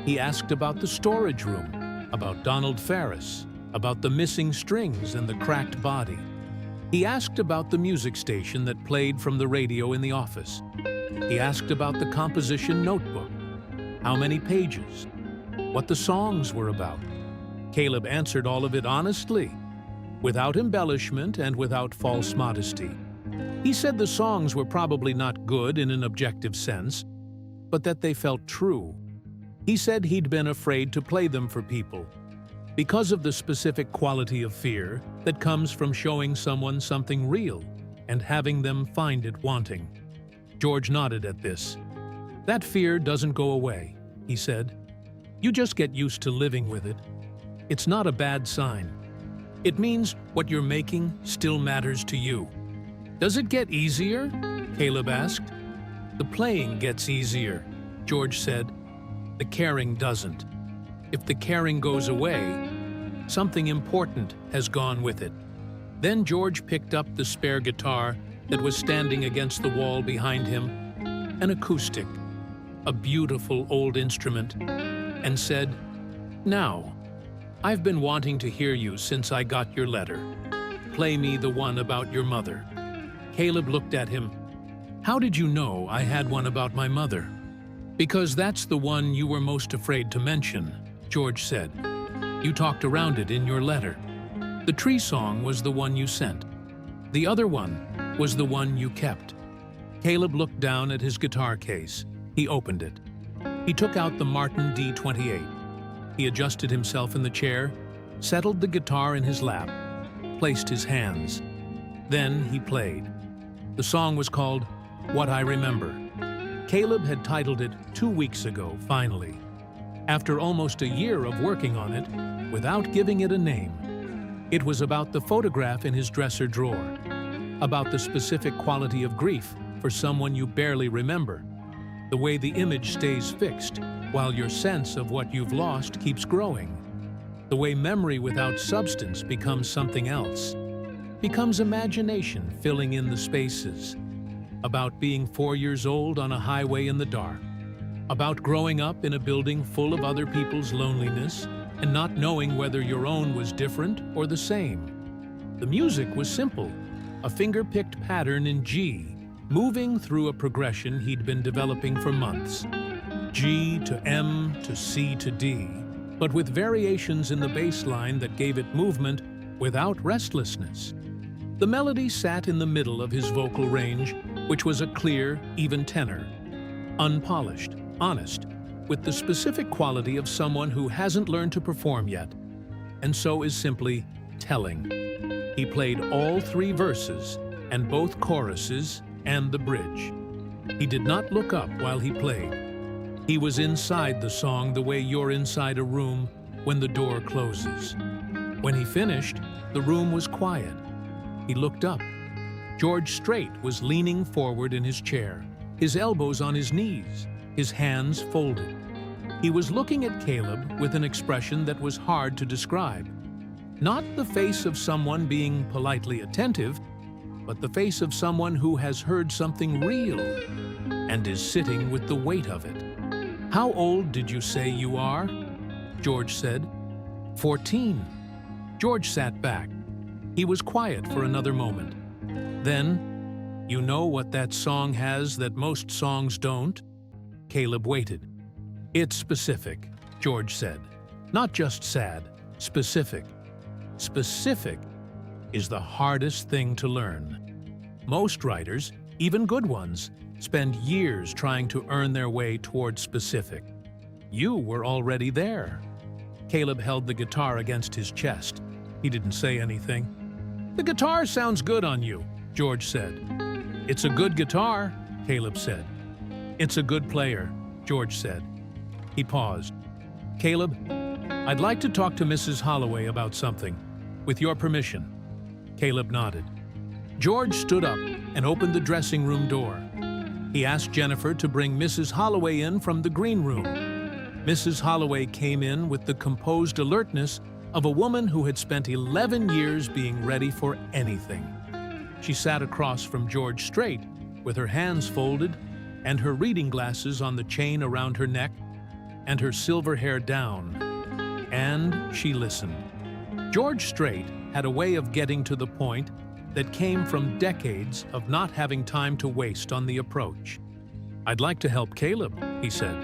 He asked about the storage room, about Donald Ferris, about the missing strings and the cracked body. He asked about the music station that played from the radio in the office. He asked about the composition notebook, how many pages, what the songs were about. Caleb answered all of it honestly, without embellishment and without false modesty. He said the songs were probably not good in an objective sense, but that they felt true. He said he'd been afraid to play them for people because of the specific quality of fear that comes from showing someone something real and having them find it wanting. George nodded at this. "That fear doesn't go away," he said. "You just get used to living with it. It's not a bad sign. It means what you're making still matters to you." "Does it get easier?" Caleb asked. "The playing gets easier," George said. "The caring doesn't. If the caring goes away, something important has gone with it." Then George picked up the spare guitar that was standing against the wall behind him, an acoustic, a beautiful old instrument, and said, "Now, I've been wanting to hear you since I got your letter. Play me the one about your mother." Caleb looked at him. "How did you know I had one about my mother?" "Because that's the one you were most afraid to mention," George said. "You talked around it in your letter. The tree song was the one you sent. The other one was the one you kept." Caleb looked down at his guitar case. He opened it. He took out the Martin D28. He adjusted himself in the chair, settled the guitar in his lap, placed his hands. Then he played. The song was called "What I Remember." Caleb had titled it 2 weeks ago, finally, after almost a year of working on it without giving it a name. It was about the photograph in his dresser drawer, about the specific quality of grief for someone you barely remember, the way the image stays fixed while your sense of what you've lost keeps growing, the way memory without substance becomes something else, becomes imagination filling in the spaces, about being 4 years old on a highway in the dark, about growing up in a building full of other people's loneliness and not knowing whether your own was different or the same. The music was simple, a finger-picked pattern in G, moving through a progression he'd been developing for months. G to M to C to D, but with variations in the bass line that gave it movement without restlessness. The melody sat in the middle of his vocal range, which was a clear, even tenor, unpolished, honest, with the specific quality of someone who hasn't learned to perform yet, and so is simply telling. He played all 3 verses, and both choruses, and the bridge. He did not look up while he played. He was inside the song the way you're inside a room when the door closes. When he finished, the room was quiet. He looked up. George Strait was leaning forward in his chair, his elbows on his knees, his hands folded. He was looking at Caleb with an expression that was hard to describe. Not the face of someone being politely attentive, but the face of someone who has heard something real and is sitting with the weight of it. "How old did you say you are?" George said. 14. George sat back. He was quiet for another moment. Then, "You know what that song has that most songs don't?" Caleb waited. "It's specific," George said. "Not just sad, specific. Specific is the hardest thing to learn. Most writers, even good ones, spend years trying to earn their way toward specific. You were already there." Caleb held the guitar against his chest. He didn't say anything. "The guitar sounds good on you," George said. "It's a good guitar," Caleb said. "It's a good player," George said. He paused. "Caleb, I'd like to talk to Mrs. Holloway about something, with your permission." Caleb nodded. George stood up and opened the dressing room door. He asked Jennifer to bring Mrs. Holloway in from the green room. Mrs. Holloway came in with the composed alertness of a woman who had spent 11 years being ready for anything. She sat across from George Strait with her hands folded and her reading glasses on the chain around her neck and her silver hair down. And she listened. George Strait had a way of getting to the point that came from decades of not having time to waste on the approach. "I'd like to help Caleb," he said.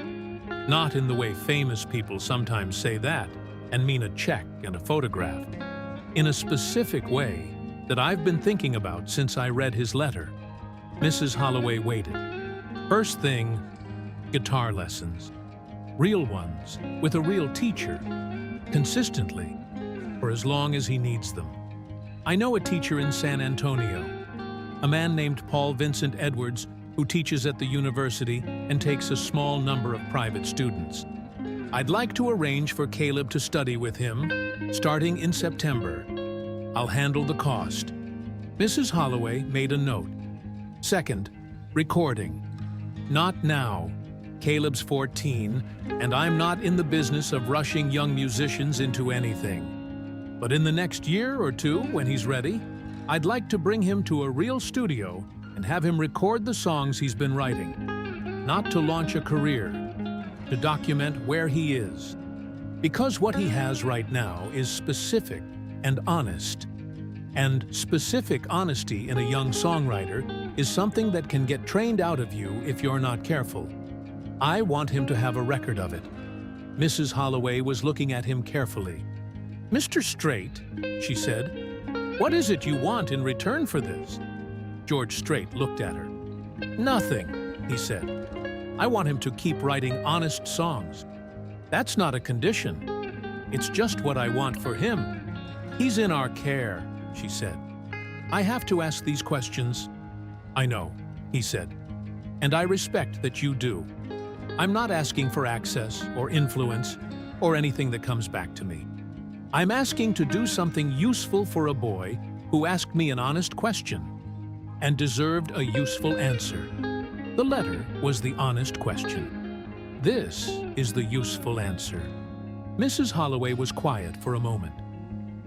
Not in the way famous people sometimes say that and mean a check and a photograph. In a specific way that I've been thinking about since I read his letter. Mrs. Holloway waited. "First thing, guitar lessons. Real ones, with a real teacher. Consistently, for as long as he needs them. I know a teacher in San Antonio, a man named Paul Vincent Edwards, who teaches at the university and takes a small number of private students. I'd like to arrange for Caleb to study with him, starting in September. I'll handle the cost." Mrs. Holloway made a note. "Second, recording. Not now. Caleb's 14, and I'm not in the business of rushing young musicians into anything. But in the next year or two, when he's ready, I'd like to bring him to a real studio and have him record the songs he's been writing. Not to launch a career, to document where he is. Because what he has right now is specific and honest. And specific honesty in a young songwriter is something that can get trained out of you if you're not careful. I want him to have a record of it." Mrs. Holloway was looking at him carefully. "Mr. Strait," she said, "what is it you want in return for this?" George Strait looked at her. "Nothing," he said. "I want him to keep writing honest songs. That's not a condition. It's just what I want for him. He's in our care," she said. "I have to ask these questions." "I know," he said, "and I respect that you do. I'm not asking for access or influence or anything that comes back to me. I'm asking to do something useful for a boy who asked me an honest question and deserved a useful answer. The letter was the honest question. This is the useful answer." Mrs. Holloway was quiet for a moment.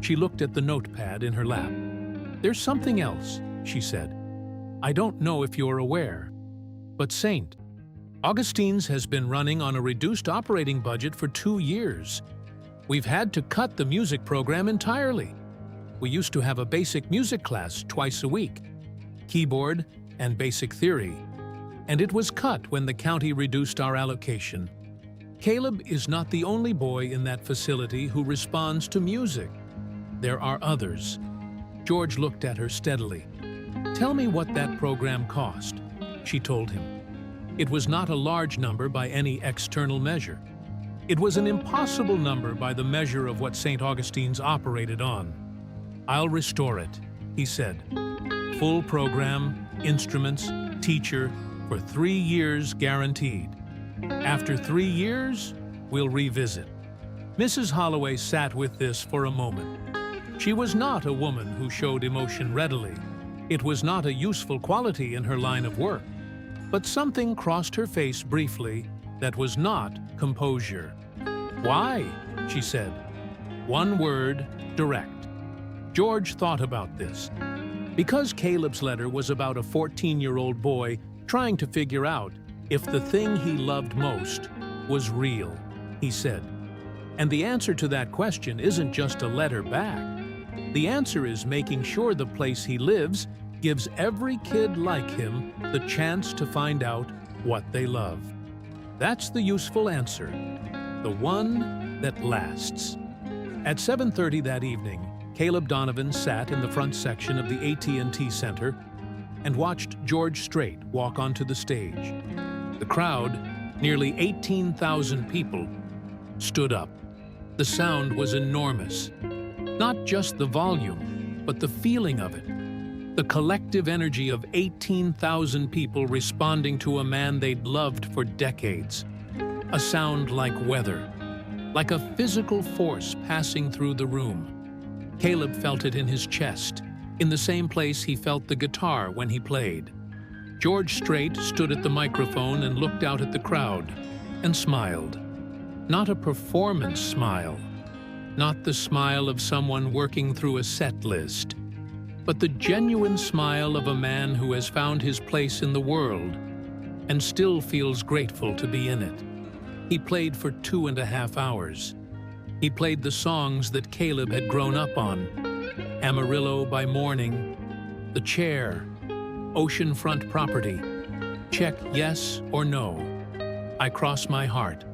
She looked at the notepad in her lap. "There's something else," she said. "I don't know if you're aware, but St. Augustine's has been running on a reduced operating budget for 2 years. We've had to cut the music program entirely. We used to have a basic music class twice a week, keyboard and basic theory, and it was cut when the county reduced our allocation. Caleb is not the only boy in that facility who responds to music. There are others." George looked at her steadily. "Tell me what that program cost," she told him. It was not a large number by any external measure. It was an impossible number by the measure of what St. Augustine's operated on. "I'll restore it," he said. "Full program, instruments, teacher, for 3 years guaranteed. After 3 years, we'll revisit." Mrs. Holloway sat with this for a moment. She was not a woman who showed emotion readily. It was not a useful quality in her line of work. But something crossed her face briefly that was not composure. "Why?" she said. One word, direct. George thought about this. Because Caleb's letter was about a 14-year-old boy trying to figure out if the thing he loved most was real, he said. And the answer to that question isn't just a letter back. The answer is making sure the place he lives gives every kid like him the chance to find out what they love. That's the useful answer, the one that lasts. At 7:30 that evening, Caleb Donovan sat in the front section of the AT&T Center and watched George Strait walk onto the stage. The crowd, nearly 18,000 people, stood up. The sound was enormous. Not just the volume, but the feeling of it. The collective energy of 18,000 people responding to a man they'd loved for decades. A sound like weather, like a physical force passing through the room. Caleb felt it in his chest, in the same place he felt the guitar when he played. George Strait stood at the microphone and looked out at the crowd and smiled. Not a performance smile, not the smile of someone working through a set list, but the genuine smile of a man who has found his place in the world and still feels grateful to be in it. He played for 2.5 hours. He played the songs that Caleb had grown up on: Amarillo by Morning, The Chair, Oceanfront Property, Check Yes or No, I Cross My Heart.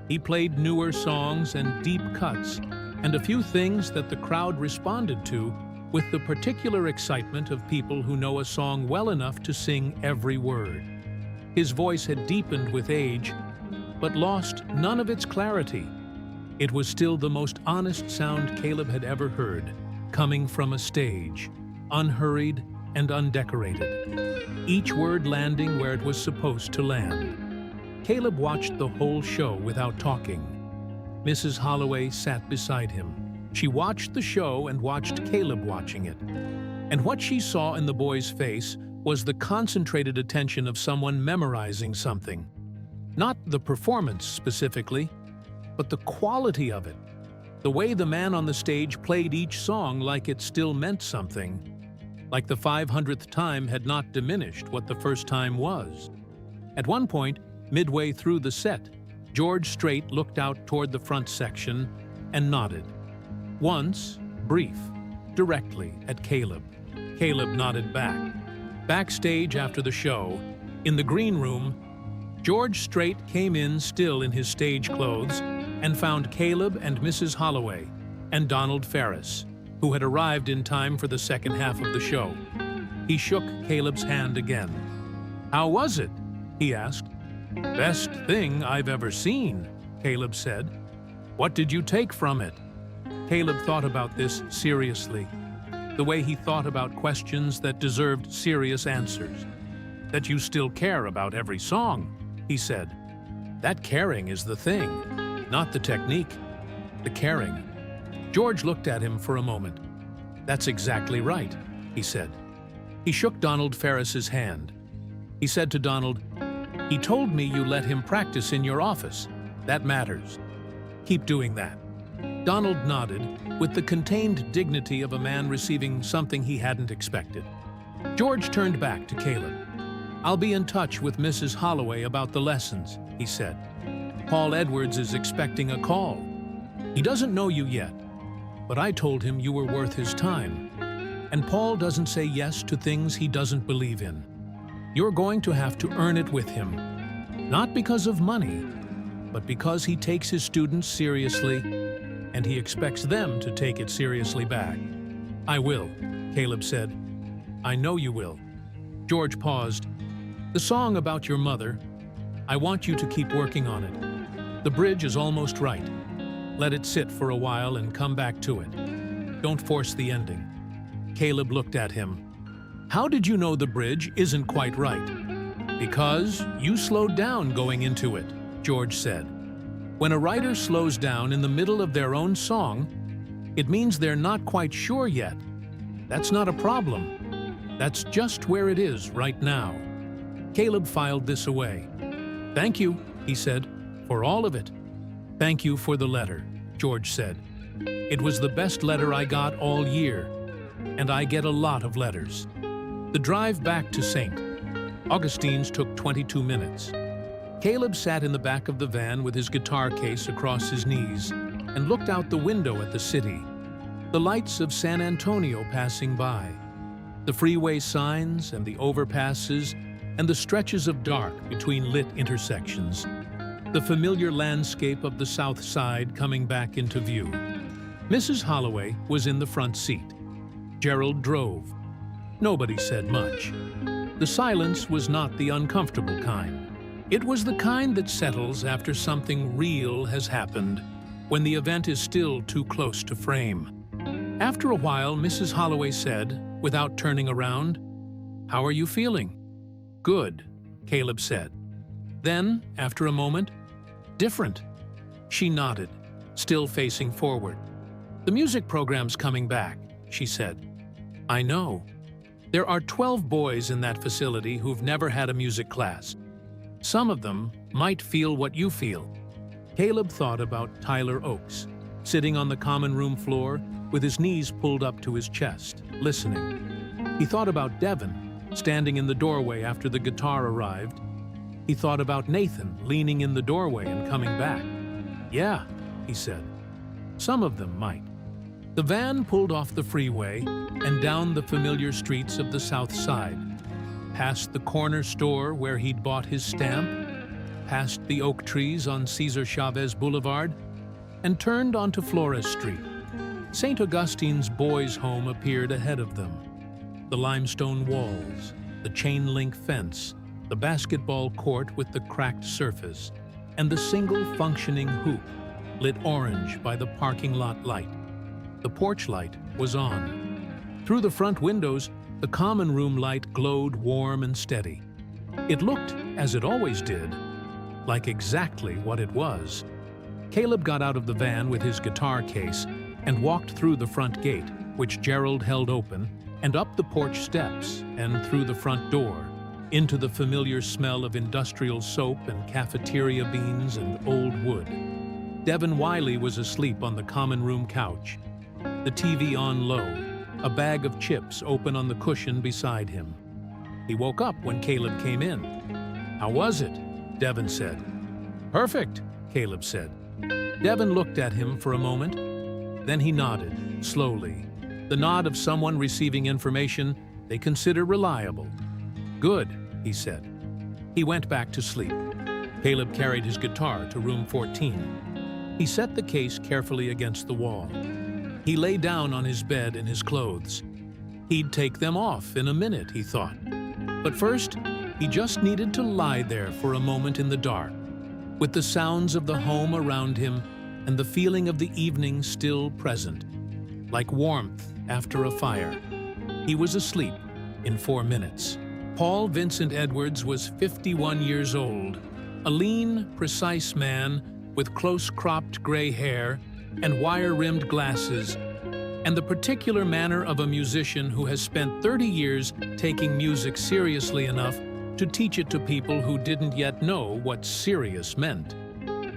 He played newer songs and deep cuts, and a few things that the crowd responded to with the particular excitement of people who know a song well enough to sing every word. His voice had deepened with age, but lost none of its clarity. It was still the most honest sound Caleb had ever heard, coming from a stage, unhurried and undecorated, each word landing where it was supposed to land. Caleb watched the whole show without talking. Mrs. Holloway sat beside him. She watched the show and watched Caleb watching it. And what she saw in the boy's face was the concentrated attention of someone memorizing something. Not the performance specifically, but the quality of it. The way the man on the stage played each song like it still meant something, like the 500th time had not diminished what the first time was. At one point, midway through the set, George Strait looked out toward the front section and nodded. Once, brief, directly at Caleb. Caleb nodded back. Backstage after the show, in the green room, George Strait came in still in his stage clothes and found Caleb and Mrs. Holloway and Donald Ferris, who had arrived in time for the second half of the show. He shook Caleb's hand again. "How was it?" he asked. "Best thing I've ever seen," Caleb said. "What did you take from it?" Caleb thought about this seriously, the way he thought about questions that deserved serious answers. "That you still care about every song," he said. "That caring is the thing, not the technique. The caring." George looked at him for a moment. "That's exactly right," he said. He shook Donald Ferris's hand. He said to Donald, "He told me you let him practice in your office. That matters. Keep doing that." Donald nodded with the contained dignity of a man receiving something he hadn't expected. George turned back to Caleb. "I'll be in touch with Mrs. Holloway about the lessons," he said. "Paul Edwards is expecting a call. He doesn't know you yet, but I told him you were worth his time. And Paul doesn't say yes to things he doesn't believe in. You're going to have to earn it with him, not because of money, but because he takes his students seriously, and he expects them to take it seriously back." "I will," Caleb said. "I know you will." George paused. "The song about your mother, I want you to keep working on it. The bridge is almost right. Let it sit for a while and come back to it. Don't force the ending." Caleb looked at him. "How did you know the bridge isn't quite right?" "Because you slowed down going into it," George said. When a writer slows down in the middle of their own song, it means they're not quite sure yet. That's not a problem. That's just where it is right now. Caleb filed this away. "Thank you," he said, "for all of it." "Thank you for the letter," George said. "It was the best letter I got all year, and I get a lot of letters." The drive back to St. Augustine's took 22 minutes. Caleb sat in the back of the van with his guitar case across his knees and looked out the window at the city, the lights of San Antonio passing by, the freeway signs and the overpasses and the stretches of dark between lit intersections, the familiar landscape of the South Side coming back into view. Mrs. Holloway was in the front seat. Gerald drove. Nobody said much. The silence was not the uncomfortable kind. It was the kind that settles after something real has happened, when the event is still too close to frame. After a while, Mrs. Holloway said, without turning around, "How are you feeling?" "Good," Caleb said. Then, after a moment, "Different." She nodded, still facing forward. "The music program's coming back," she said. "I know. There are 12 boys in that facility who've never had a music class. Some of them might feel what you feel." Caleb thought about Tyler Oakes, sitting on the common room floor with his knees pulled up to his chest, listening. He thought about Devin, standing in the doorway after the guitar arrived. He thought about Nathan leaning in the doorway and coming back. "Yeah," he said. "Some of them might." The van pulled off the freeway and down the familiar streets of the South Side, past the corner store where he'd bought his stamp, past the oak trees on Cesar Chavez Boulevard, and turned onto Flores Street. St. Augustine's boys' home appeared ahead of them. The limestone walls, the chain-link fence, the basketball court with the cracked surface, and the single functioning hoop, lit orange by the parking lot light. The porch light was on. Through the front windows, the common room light glowed warm and steady. It looked, as it always did, like exactly what it was. Caleb got out of the van with his guitar case and walked through the front gate, which Gerald held open, and up the porch steps and through the front door, into the familiar smell of industrial soap and cafeteria beans and old wood. Devin Wiley was asleep on the common room couch, the TV on low, a bag of chips open on the cushion beside him. He woke up when Caleb came in. "How was it?" Devin said. "Perfect," Caleb said. Devin looked at him for a moment. Then he nodded, slowly, the nod of someone receiving information they consider reliable. "Good," he said. He went back to sleep. Caleb carried his guitar to room 14. He set the case carefully against the wall. He lay down on his bed in his clothes. He'd take them off in a minute, he thought. But first, he just needed to lie there for a moment in the dark, with the sounds of the home around him and the feeling of the evening still present, like warmth after a fire. He was asleep in 4 minutes. Paul Vincent Edwards was 51 years old, a lean, precise man with close-cropped gray hair and wire-rimmed glasses, and the particular manner of a musician who has spent 30 years taking music seriously enough to teach it to people who didn't yet know what serious meant.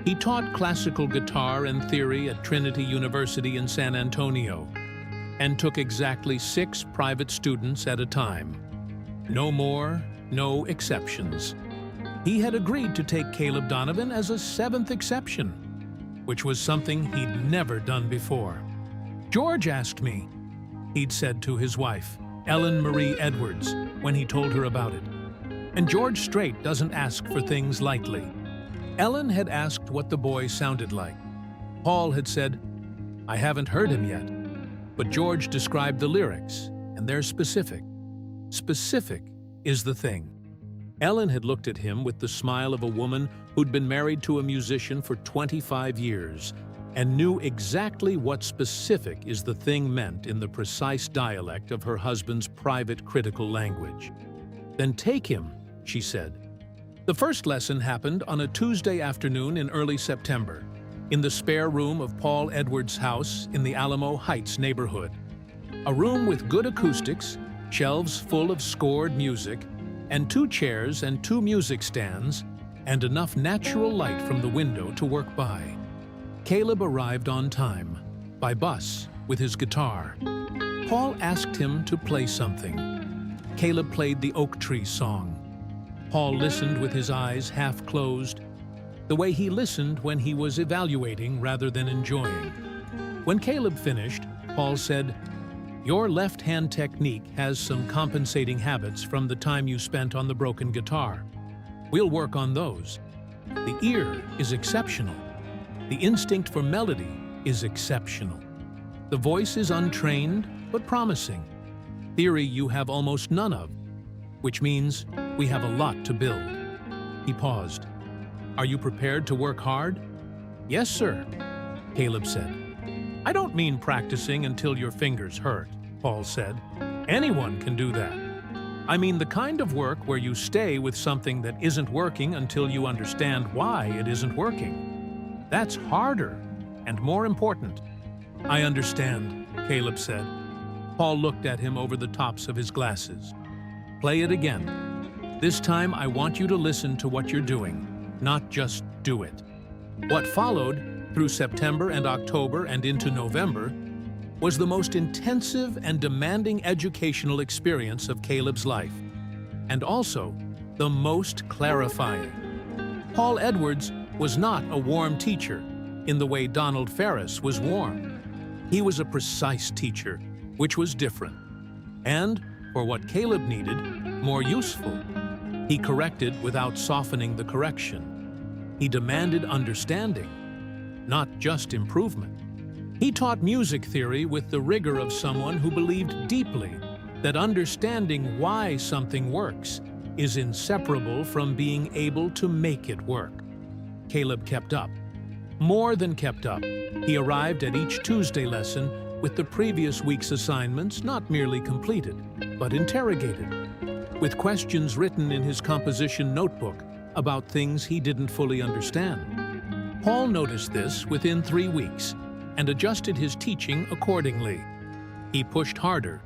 He taught classical guitar and theory at Trinity University in San Antonio, and took exactly 6 private students at a time. No more, no exceptions. He had agreed to take Caleb Donovan as a 7th exception, which was something he'd never done before. "George asked me," he'd said to his wife, Ellen Marie Edwards, when he told her about it. And George Strait doesn't ask for things lightly. Ellen had asked what the boy sounded like. Paul had said, "I haven't heard him yet." But George described the lyrics, and they're specific. Specific is the thing. Ellen had looked at him with the smile of a woman who'd been married to a musician for 25 years and knew exactly what specific is the thing meant in the precise dialect of her husband's private critical language. "Then take him," she said. The first lesson happened on a Tuesday afternoon in early September, in the spare room of Paul Edwards' house in the Alamo Heights neighborhood. A room with good acoustics, shelves full of scored music, and 2 chairs and 2 music stands, and enough natural light from the window to work by. Caleb arrived on time, by bus, with his guitar. Paul asked him to play something. Caleb played the Oak Tree song. Paul listened with his eyes half closed, the way he listened when he was evaluating rather than enjoying. When Caleb finished, Paul said, "Your left-hand technique has some compensating habits from the time you spent on the broken guitar. We'll work on those. The ear is exceptional. The instinct for melody is exceptional. The voice is untrained, but promising. Theory you have almost none of, which means we have a lot to build." He paused. "Are you prepared to work hard?" "Yes, sir," Caleb said. "I don't mean practicing until your fingers hurt," Paul said. "Anyone can do that. I mean the kind of work where you stay with something that isn't working until you understand why it isn't working. That's harder and more important." "I understand," Caleb said. Paul looked at him over the tops of his glasses. "Play it again. This time I want you to listen to what you're doing, not just do it." What followed, through September and October and into November, was the most intensive and demanding educational experience of Caleb's life, and also the most clarifying. Paul Edwards was not a warm teacher in the way Donald Ferris was warm. He was a precise teacher, which was different, and, for what Caleb needed, more useful. He corrected without softening the correction. He demanded understanding, not just improvement. He taught music theory with the rigor of someone who believed deeply that understanding why something works is inseparable from being able to make it work. Caleb kept up. More than kept up. He arrived at each Tuesday lesson with the previous week's assignments not merely completed, but interrogated, with questions written in his composition notebook about things he didn't fully understand. Paul noticed this within 3 weeks and adjusted his teaching accordingly. He pushed harder,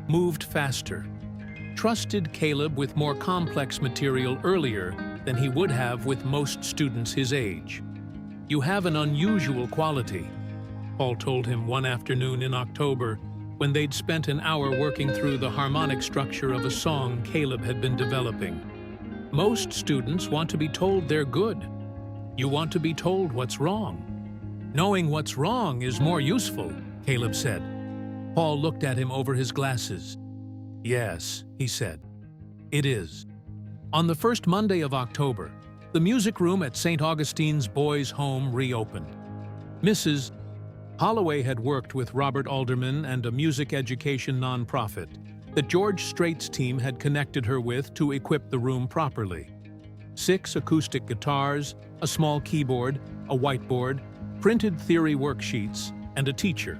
moved faster, trusted Caleb with more complex material earlier than he would have with most students his age. "You have an unusual quality," Paul told him one afternoon in October when they'd spent an hour working through the harmonic structure of a song Caleb had been developing. "Most students want to be told they're good. You want to be told what's wrong. Knowing what's wrong is more useful," Caleb said. Paul looked at him over his glasses. "Yes," he said, "it is." On the first Monday of October, the music room at St. Augustine's Boys' Home reopened. Mrs. Holloway had worked with Robert Alderman and a music education nonprofit that George Strait's team had connected her with to equip the room properly. 6 acoustic guitars, a small keyboard, a whiteboard, printed theory worksheets, and a teacher.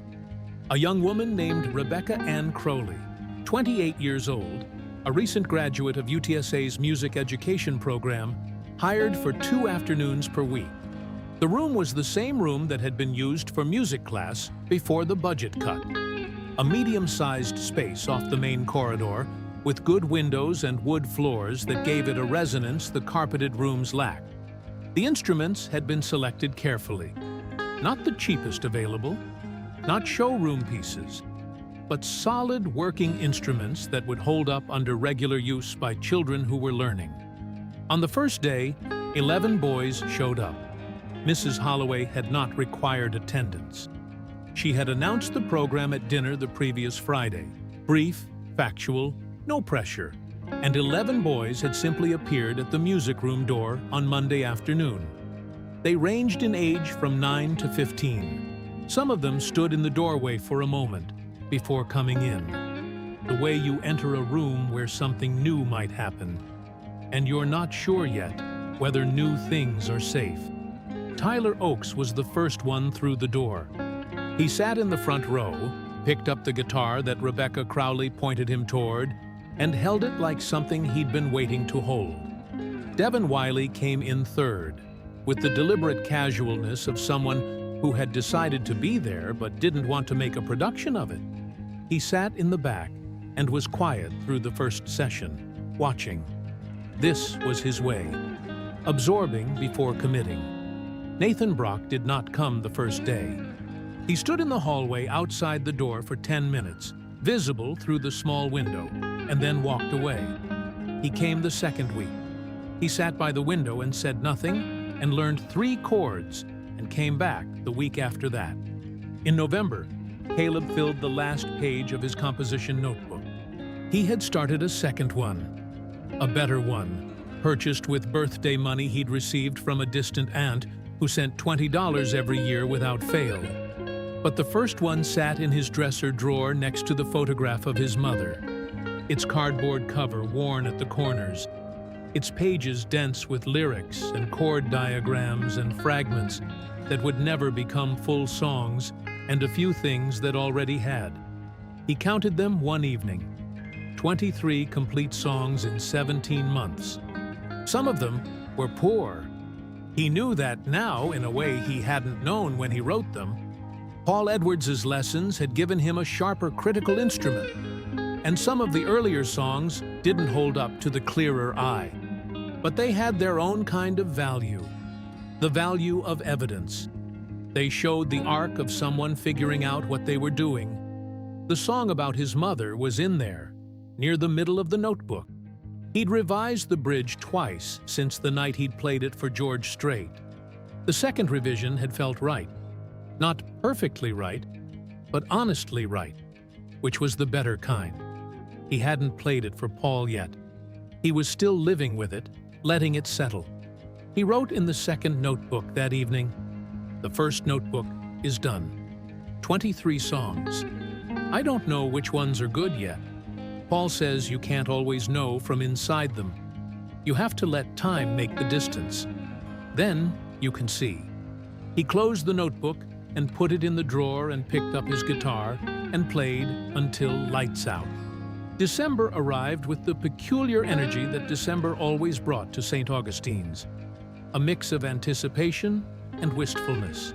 A young woman named Rebecca Ann Crowley, 28 years old, a recent graduate of UTSA's music education program, hired for 2 afternoons per week. The room was the same room that had been used for music class before the budget cut. A medium-sized space off the main corridor with good windows and wood floors that gave it a resonance the carpeted rooms lacked. The instruments had been selected carefully. Not the cheapest available, not showroom pieces, but solid working instruments that would hold up under regular use by children who were learning. On the first day, 11 boys showed up. Mrs. Holloway had not required attendance. She had announced the program at dinner the previous Friday. Brief, factual, no pressure, and 11 boys had simply appeared at the music room door on Monday afternoon. They ranged in age from 9 to 15. Some of them stood in the doorway for a moment before coming in. The way you enter a room where something new might happen, and you're not sure yet whether new things are safe. Tyler Oakes was the first one through the door. He sat in the front row, picked up the guitar that Rebecca Crowley pointed him toward, and held it like something he'd been waiting to hold. Devin Wiley came in third, with the deliberate casualness of someone who had decided to be there but didn't want to make a production of it. He sat in the back and was quiet through the first session, watching. This was his way. absorbing before committing. Nathan Brock did not come the first day. He stood in the hallway outside the door for 10 minutes, visible through the small window, and then walked away. He came the second week. He sat by the window and said nothing, and learned 3 chords, and came back the week after that. In November, Caleb filled the last page of his composition notebook. He had started a second one, a better one, purchased with birthday money he'd received from a distant aunt who sent $20 every year without fail. But the first one sat in his dresser drawer next to the photograph of his mother, its cardboard cover worn at the corners, its pages dense with lyrics and chord diagrams and fragments that would never become full songs, and a few things that already had. He counted them one evening. 23 complete songs in 17 months. Some of them were poor. He knew that now in a way he hadn't known when he wrote them. Paul Edwards's lessons had given him a sharper critical instrument, and some of the earlier songs didn't hold up to the clearer eye. But they had their own kind of value, the value of evidence. They showed the arc of someone figuring out what they were doing. The song about his mother was in there, near the middle of the notebook. He'd revised the bridge twice since the night he'd played it for George Strait. The second revision had felt right. Not perfectly right, but honestly right, which was the better kind. He hadn't played it for Paul yet. He was still living with it, letting it settle. He wrote in the second notebook that evening, "The first notebook is done. 23 songs. I don't know which ones are good yet. Paul says you can't always know from inside them. You have to let time make the distance. Then you can see." He closed the notebook and put it in the drawer and picked up his guitar and played until lights out. December arrived with the peculiar energy that December always brought to St. Augustine's, a mix of anticipation and wistfulness.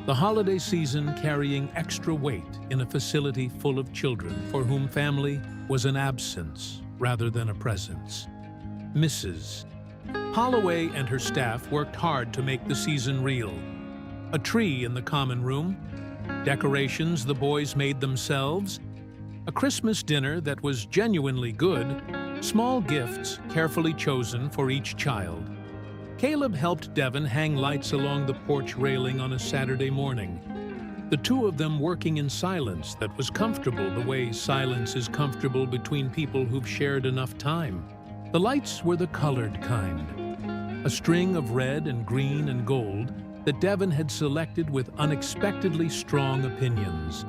The holiday season carrying extra weight in a facility full of children for whom family was an absence rather than a presence. Mrs. Holloway and her staff worked hard to make the season real. A tree in the common room, decorations the boys made themselves, a Christmas dinner that was genuinely good, small gifts carefully chosen for each child. Caleb helped Devin hang lights along the porch railing on a Saturday morning, the two of them working in silence that was comfortable the way silence is comfortable between people who've shared enough time. The lights were the colored kind, a string of red and green and gold that Devin had selected with unexpectedly strong opinions.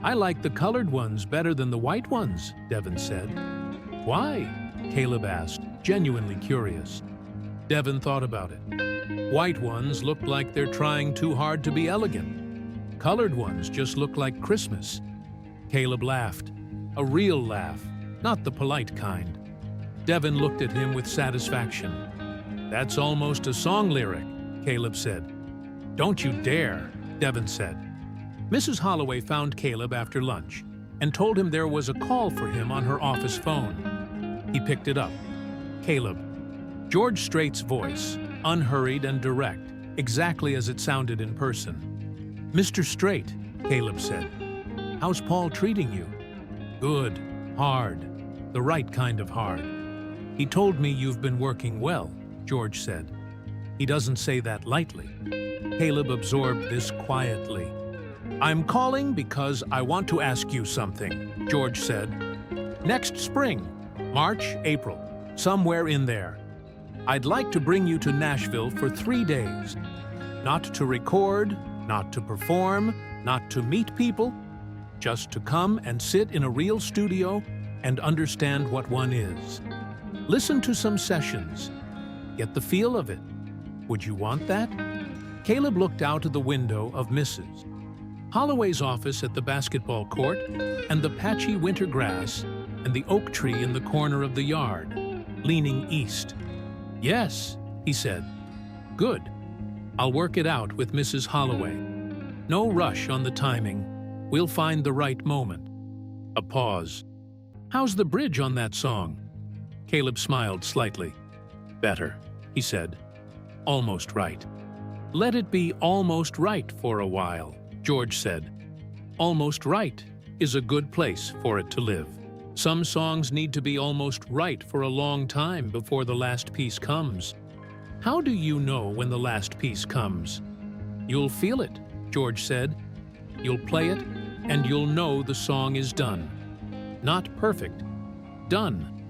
"I like the colored ones better than the white ones," Devin said. "Why?" Caleb asked, genuinely curious. Devin thought about it. "White ones look like they're trying too hard to be elegant. Colored ones just look like Christmas." Caleb laughed, a real laugh, not the polite kind. Devin looked at him with satisfaction. "That's almost a song lyric," Caleb said. "Don't you dare," Devin said. Mrs. Holloway found Caleb after lunch and told him there was a call for him on her office phone. He picked it up. "Caleb." George Strait's voice, unhurried and direct, exactly as it sounded in person. "Mr. Strait," Caleb said. "How's Paul treating you?" "Good. Hard. The right kind of hard." "He told me you've been working well," George said. He doesn't say that lightly. Caleb absorbed this quietly. "I'm calling because I want to ask you something," George said. "Next spring, March, April, somewhere in there, I'd like to bring you to Nashville for 3 days. Not to record, not to perform, not to meet people, just to come and sit in a real studio and understand what one is. Listen to some sessions. Get the feel of it. Would you want that?" Caleb looked out of the window of Mrs. Holloway's office at the basketball court and the patchy winter grass and the oak tree in the corner of the yard, leaning east. "Yes," he said. "Good. I'll work it out with Mrs. Holloway. No rush on the timing. We'll find the right moment." A pause. "How's the bridge on that song?" Caleb smiled slightly. "Better," he said. Almost right. Let it be almost right for a while, George said. Almost right is a good place for it to live. Some songs need to be almost right for a long time before the last piece comes. How do you know when the last piece comes? You'll feel it, George said. You'll play it, and you'll know the song is done. Not perfect. Done.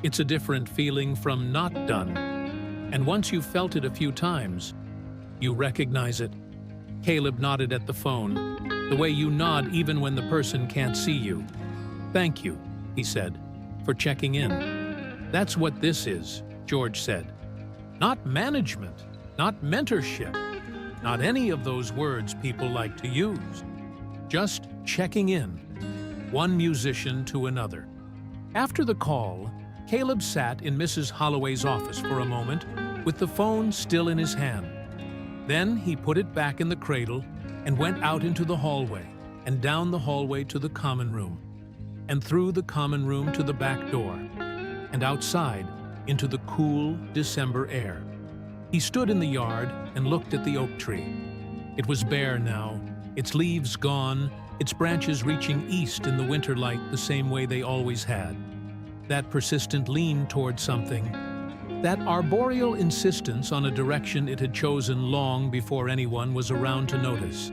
It's a different feeling from not done. And once you've felt it a few times, you recognize it. Caleb nodded at the phone, the way you nod even when the person can't see you. Thank you, he said, for checking in. That's what this is, George said. Not management, not mentorship, not any of those words people like to use. Just checking in, one musician to another. After the call, Caleb sat in Mrs. Holloway's office for a moment with the phone still in his hand. Then he put it back in the cradle and went out into the hallway and down the hallway to the common room and through the common room to the back door and outside into the cool December air. He stood in the yard and looked at the oak tree. It was bare now, its leaves gone, its branches reaching east in the winter light the same way they always had. That persistent lean toward something, that arboreal insistence on a direction it had chosen long before anyone was around to notice.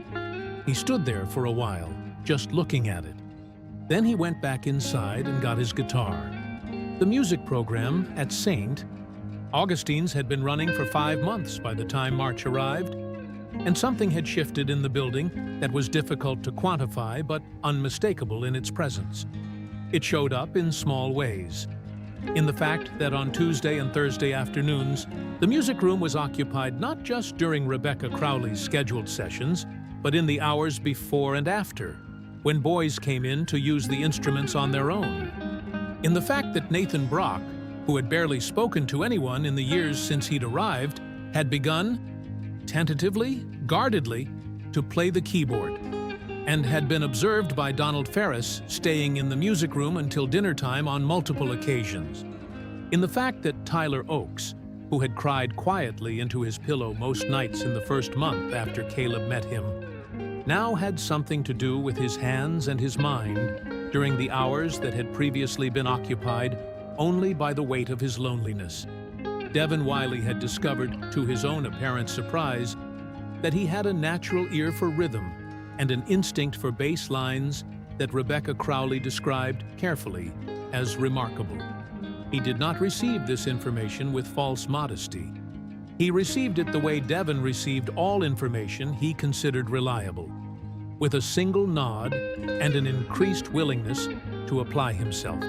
He stood there for a while, just looking at it. Then he went back inside and got his guitar. The music program at St. Augustine's had been running for 5 months by the time March arrived, and something had shifted in the building that was difficult to quantify but unmistakable in its presence. It showed up in small ways. In the fact that on Tuesday and Thursday afternoons, the music room was occupied not just during Rebecca Crowley's scheduled sessions, but in the hours before and after, when boys came in to use the instruments on their own. In the fact that Nathan Brock, who had barely spoken to anyone in the years since he'd arrived, had begun, tentatively, guardedly, to play the keyboard, and had been observed by Donald Ferris staying in the music room until dinner time on multiple occasions. In the fact that Tyler Oakes, who had cried quietly into his pillow most nights in the first month after Caleb met him, now had something to do with his hands and his mind during the hours that had previously been occupied only by the weight of his loneliness. Devin Wiley had discovered, to his own apparent surprise, that he had a natural ear for rhythm and an instinct for bass lines that Rebecca Crowley described carefully as remarkable. He did not receive this information with false modesty. He received it the way Devin received all information he considered reliable, with a single nod and an increased willingness to apply himself.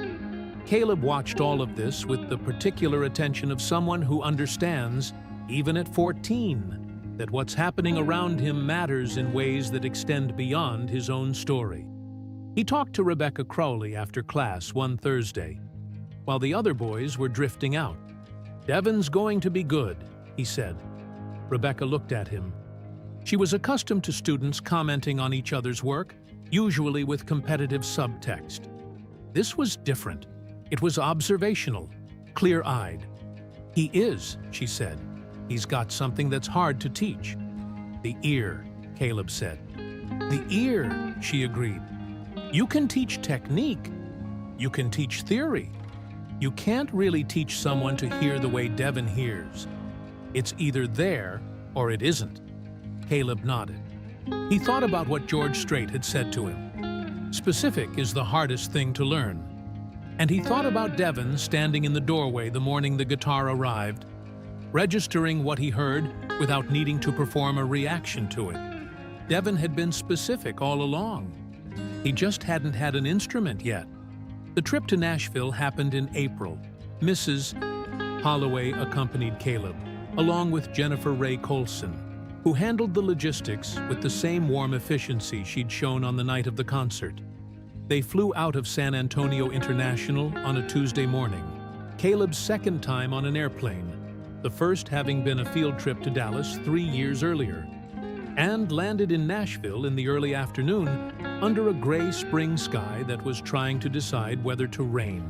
Caleb watched all of this with the particular attention of someone who understands, even at 14, that what's happening around him matters in ways that extend beyond his own story. He talked to Rebecca Crowley after class one Thursday, while the other boys were drifting out. "Devin's going to be good," he said. Rebecca looked at him. She was accustomed to students commenting on each other's work, usually with competitive subtext. This was different. It was observational, clear-eyed. "He is," she said. "He's got something that's hard to teach." "The ear," Caleb said. "The ear," she agreed. "You can teach technique. You can teach theory. You can't really teach someone to hear the way Devin hears. It's either there or it isn't." Caleb nodded. He thought about what George Strait had said to him. Specific is the hardest thing to learn. And he thought about Devin standing in the doorway the morning the guitar arrived, registering what he heard without needing to perform a reaction to it. Devin had been specific all along. He just hadn't had an instrument yet. The trip to Nashville happened in April. Mrs. Holloway accompanied Caleb, along with Jennifer Ray Colson, who handled the logistics with the same warm efficiency she'd shown on the night of the concert. They flew out of San Antonio International on a Tuesday morning, Caleb's second time on an airplane, the first having been a field trip to Dallas 3 years earlier, and landed in Nashville in the early afternoon under a gray spring sky that was trying to decide whether to rain.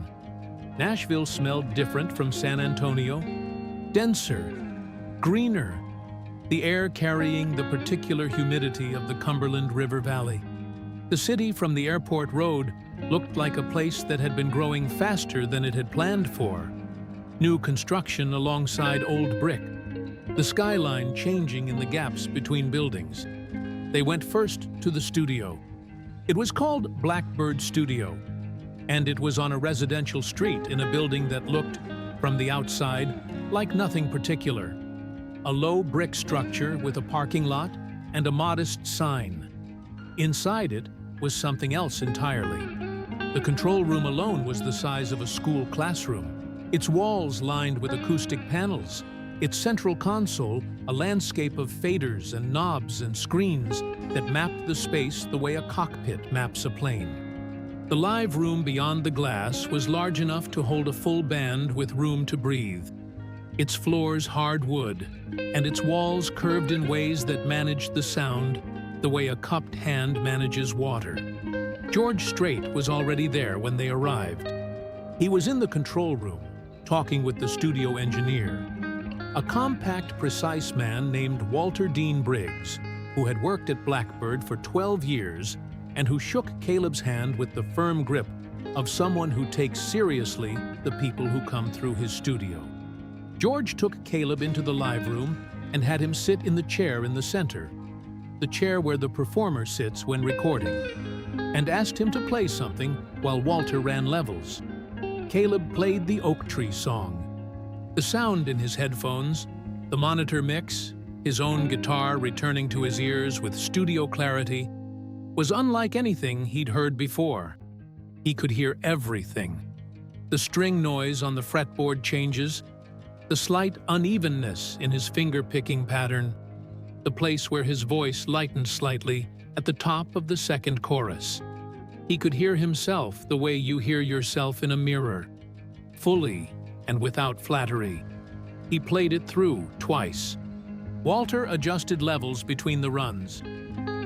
Nashville smelled different from San Antonio, denser, greener, the air carrying the particular humidity of the Cumberland River Valley. The city from the airport road looked like a place that had been growing faster than it had planned for. New construction alongside old brick, the skyline changing in the gaps between buildings. They went first to the studio. It was called Blackbird Studio, and it was on a residential street in a building that looked, from the outside, like nothing particular. A low brick structure with a parking lot and a modest sign. Inside it was something else entirely. The control room alone was the size of a school classroom, its walls lined with acoustic panels, its central console a landscape of faders and knobs and screens that mapped the space the way a cockpit maps a plane. The live room beyond the glass was large enough to hold a full band with room to breathe. Its floors hard wood, and its walls curved in ways that managed the sound the way a cupped hand manages water. George Strait was already there when they arrived. He was in the control room, talking with the studio engineer, a compact, precise man named Walter Dean Briggs, who had worked at Blackbird for 12 years and who shook Caleb's hand with the firm grip of someone who takes seriously the people who come through his studio. George took Caleb into the live room and had him sit in the chair in the center, the chair where the performer sits when recording, and asked him to play something while Walter ran levels. Caleb played the Oak Tree song. The sound in his headphones, the monitor mix, his own guitar returning to his ears with studio clarity, was unlike anything he'd heard before. He could hear everything. The string noise on the fretboard changes, the slight unevenness in his finger-picking pattern, the place where his voice lightened slightly at the top of the second chorus. He could hear himself the way you hear yourself in a mirror, fully and without flattery. He played it through twice. Walter adjusted levels between the runs.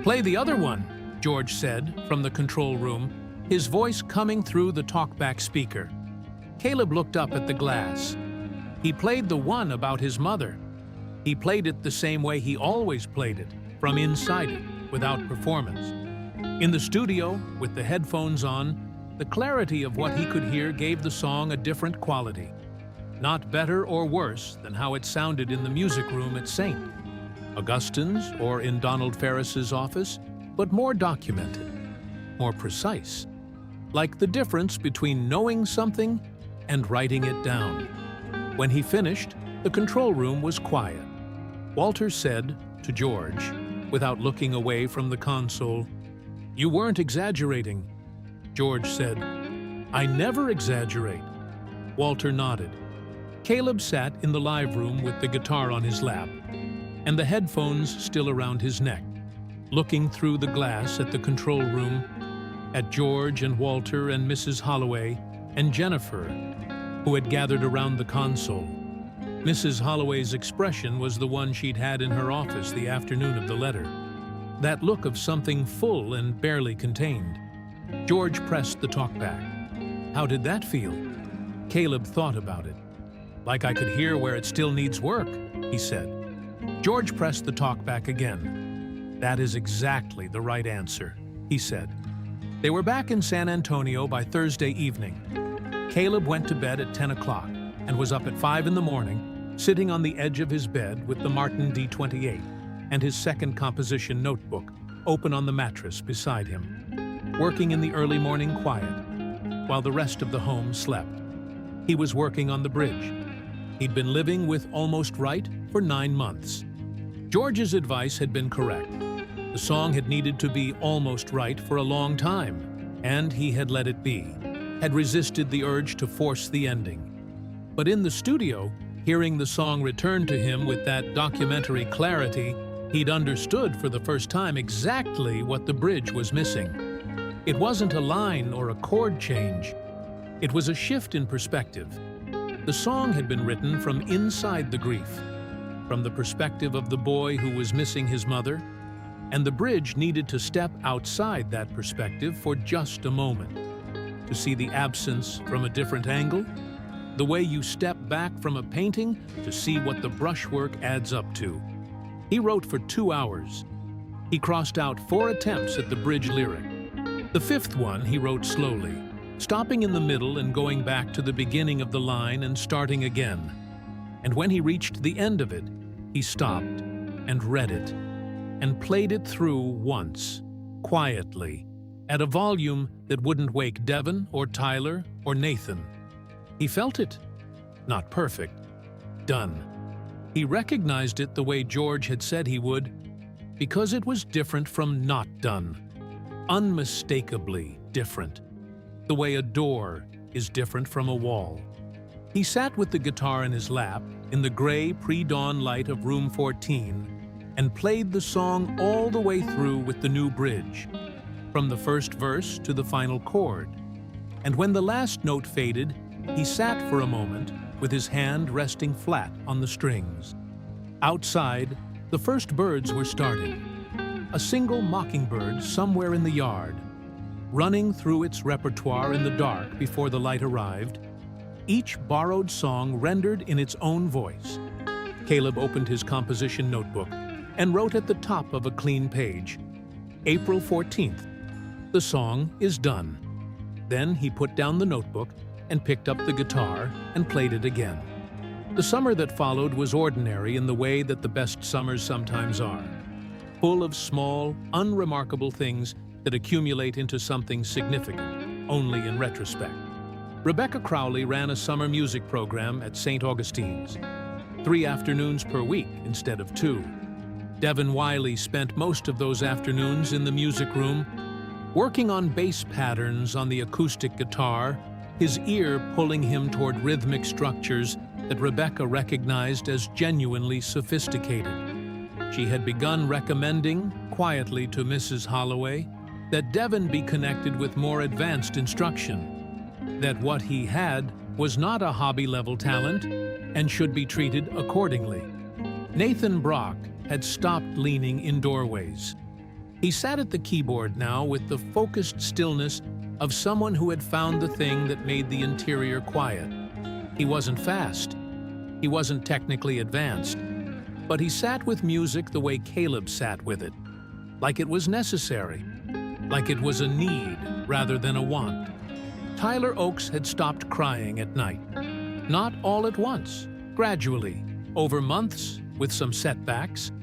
"Play the other one," George said from the control room, his voice coming through the talkback speaker. Caleb looked up at the glass. He played the one about his mother. He played it the same way he always played it, from inside it, without performance. In the studio, with the headphones on, the clarity of what he could hear gave the song a different quality. Not better or worse than how it sounded in the music room at St. Augustine's or in Donald Ferris's office, but more documented, more precise. Like the difference between knowing something and writing it down. When he finished, the control room was quiet. Walter said to George, without looking away from the console, "You weren't exaggerating." George said, "I never exaggerate." Walter nodded. Caleb sat in the live room with the guitar on his lap and the headphones still around his neck, looking through the glass at the control room, at George and Walter and Mrs. Holloway and Jennifer, who had gathered around the console. Mrs. Holloway's expression was the one she'd had in her office the afternoon of the letter. That look of something full and barely contained. George pressed the talkback. "How did that feel?" Caleb thought about it. "Like I could hear where it still needs work," he said. George pressed the talkback again. "That is exactly the right answer," he said. They were back in San Antonio by Thursday evening. Caleb went to bed at 10 o'clock and was up at 5 in the morning, sitting on the edge of his bed with the Martin D28 and his second composition notebook open on the mattress beside him, working in the early morning quiet, while the rest of the home slept. He was working on the bridge. He'd been living with Almost Right for 9 months. George's advice had been correct. The song had needed to be almost right for a long time, and he had let it be, had resisted the urge to force the ending. But in the studio, hearing the song return to him with that documentary clarity, he'd understood for the first time exactly what the bridge was missing. It wasn't a line or a chord change. It was a shift in perspective. The song had been written from inside the grief, from the perspective of the boy who was missing his mother, and the bridge needed to step outside that perspective for just a moment, to see the absence from a different angle, the way you step back from a painting to see what the brushwork adds up to. He wrote for 2 hours. He crossed out 4 attempts at the bridge lyric. The 5th one he wrote slowly, stopping in the middle and going back to the beginning of the line and starting again. And when he reached the end of it, he stopped and read it, and played it through once, quietly, at a volume that wouldn't wake Devin or Tyler or Nathan. He felt it. Not perfect. Done. He recognized it the way George had said he would, because it was different from not done. Unmistakably different. The way a door is different from a wall. He sat with the guitar in his lap, in the gray pre-dawn light of room 14, and played the song all the way through with the new bridge, from the first verse to the final chord. And when the last note faded, he sat for a moment with his hand resting flat on the strings. Outside, the first birds were starting. A single mockingbird somewhere in the yard, running through its repertoire in the dark before the light arrived, each borrowed song rendered in its own voice. Caleb opened his composition notebook and wrote at the top of a clean page, April 14th. The song is done. Then he put down the notebook and picked up the guitar and played it again. The summer that followed was ordinary in the way that the best summers sometimes are, full of small, unremarkable things that accumulate into something significant, only in retrospect. Rebecca Crowley ran a summer music program at St. Augustine's, 3 afternoons per week instead of 2. Devin Wiley spent most of those afternoons in the music room, working on bass patterns on the acoustic guitar, his ear pulling him toward rhythmic structures that Rebecca recognized as genuinely sophisticated. She had begun recommending, quietly to Mrs. Holloway, that Devin be connected with more advanced instruction, that what he had was not a hobby-level talent and should be treated accordingly. Nathan Brock had stopped leaning in doorways. He sat at the keyboard now with the focused stillness of someone who had found the thing that made the interior quiet. He wasn't fast. He wasn't technically advanced. But he sat with music the way Caleb sat with it, like it was necessary, like it was a need rather than a want. Tyler Oakes had stopped crying at night. Not all at once, gradually, over months, with some setbacks,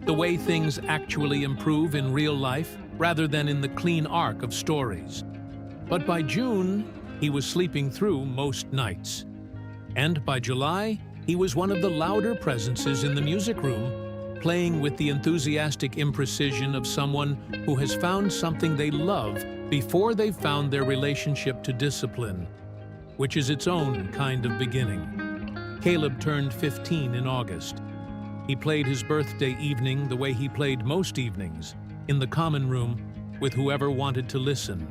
the way things actually improve in real life rather than in the clean arc of stories. But by June, he was sleeping through most nights. And by July, he was one of the louder presences in the music room, playing with the enthusiastic imprecision of someone who has found something they love before they've found their relationship to discipline, which is its own kind of beginning. Caleb turned 15 in August. He played his birthday evening the way he played most evenings, in the common room with whoever wanted to listen.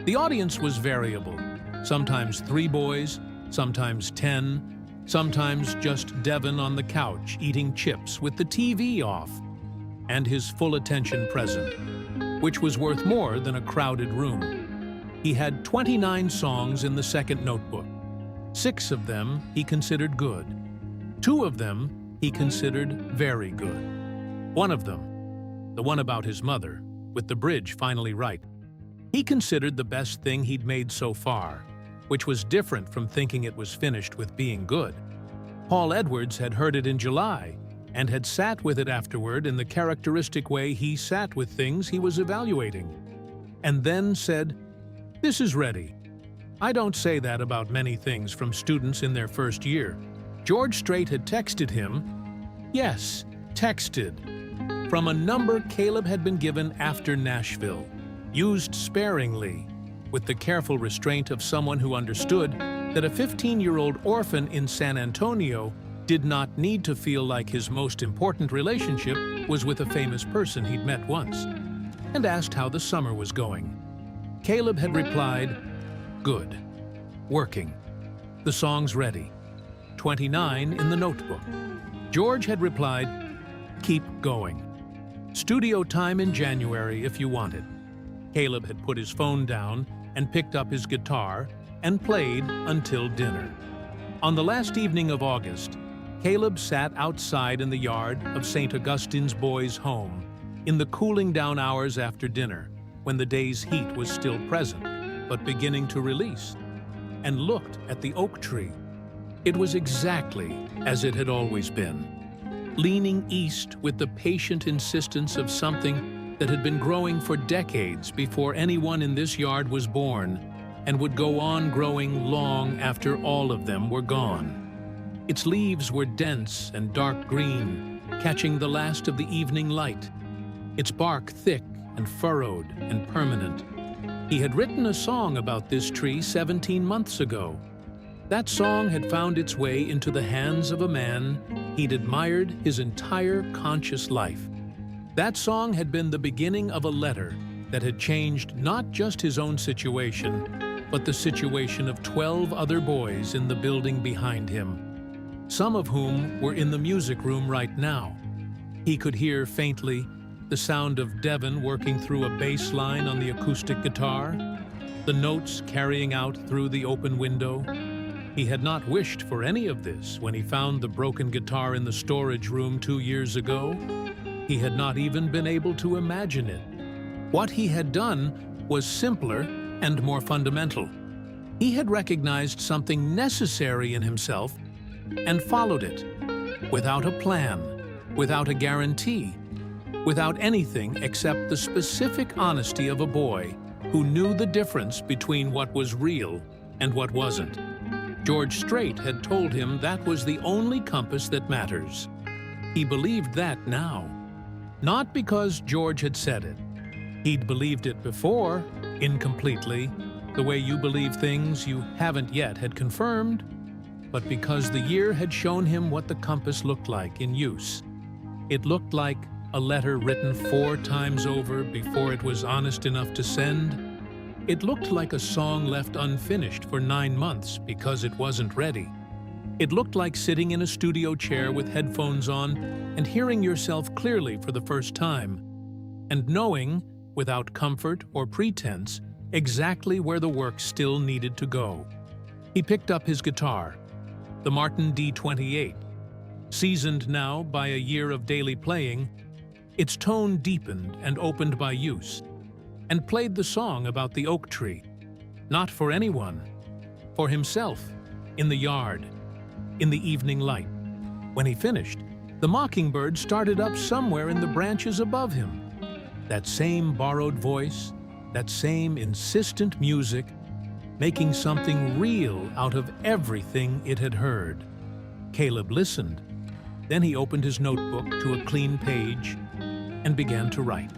The audience was variable, sometimes 3 boys, sometimes 10, sometimes just Devin on the couch eating chips with the TV off, and his full attention present, which was worth more than a crowded room. He had 29 songs in the second notebook. 6 of them he considered good. 2 of them he considered very good. One of them, the one about his mother, with the bridge finally right, he considered the best thing he'd made so far, which was different from thinking it was finished with being good. Paul Edwards had heard it in July and had sat with it afterward in the characteristic way he sat with things he was evaluating, and then said, "This is ready." I don't say that about many things from students in their first year. George Strait had texted him, yes, texted, from a number Caleb had been given after Nashville, used sparingly, with the careful restraint of someone who understood that a 15-year-old orphan in San Antonio did not need to feel like his most important relationship was with a famous person he'd met once, and asked how the summer was going. Caleb had replied, "Good. Working. The song's ready. 29 in the notebook." George had replied, "Keep going. Studio time in January if you want it." Caleb had put his phone down and picked up his guitar and played until dinner. On the last evening of August, Caleb sat outside in the yard of St. Augustine's boys' home in the cooling down hours after dinner, when the day's heat was still present, but beginning to release, and looked at the oak tree. It was exactly as it had always been, leaning east with the patient insistence of something that had been growing for decades before anyone in this yard was born, and would go on growing long after all of them were gone. Its leaves were dense and dark green, catching the last of the evening light, its bark thick and furrowed and permanent. He had written a song about this tree 17 months ago. That song had found its way into the hands of a man he'd admired his entire conscious life. That song had been the beginning of a letter that had changed not just his own situation, but the situation of 12 other boys in the building behind him, some of whom were in the music room right now. He could hear faintly the sound of Devon working through a bass line on the acoustic guitar, the notes carrying out through the open window. He had not wished for any of this when he found the broken guitar in the storage room 2 years ago. He had not even been able to imagine it. What he had done was simpler and more fundamental. He had recognized something necessary in himself and followed it, without a plan, without a guarantee, without anything except the specific honesty of a boy who knew the difference between what was real and what wasn't. George Strait had told him that was the only compass that matters. He believed that now. Not because George had said it. He'd believed it before, incompletely, the way you believe things you haven't yet had confirmed, but because the year had shown him what the compass looked like in use. It looked like a letter written 4 times over before it was honest enough to send. It looked like a song left unfinished for 9 months because it wasn't ready. It looked like sitting in a studio chair with headphones on and hearing yourself clearly for the first time, and knowing, without comfort or pretense, exactly where the work still needed to go. He picked up his guitar, the Martin D28. Seasoned now by a year of daily playing, its tone deepened and opened by use, and played the song about the oak tree. Not for anyone, for himself, in the yard, in the evening light. When he finished, the mockingbird started up somewhere in the branches above him. That same borrowed voice, that same insistent music, making something real out of everything it had heard. Caleb listened. Then he opened his notebook to a clean page and began to write.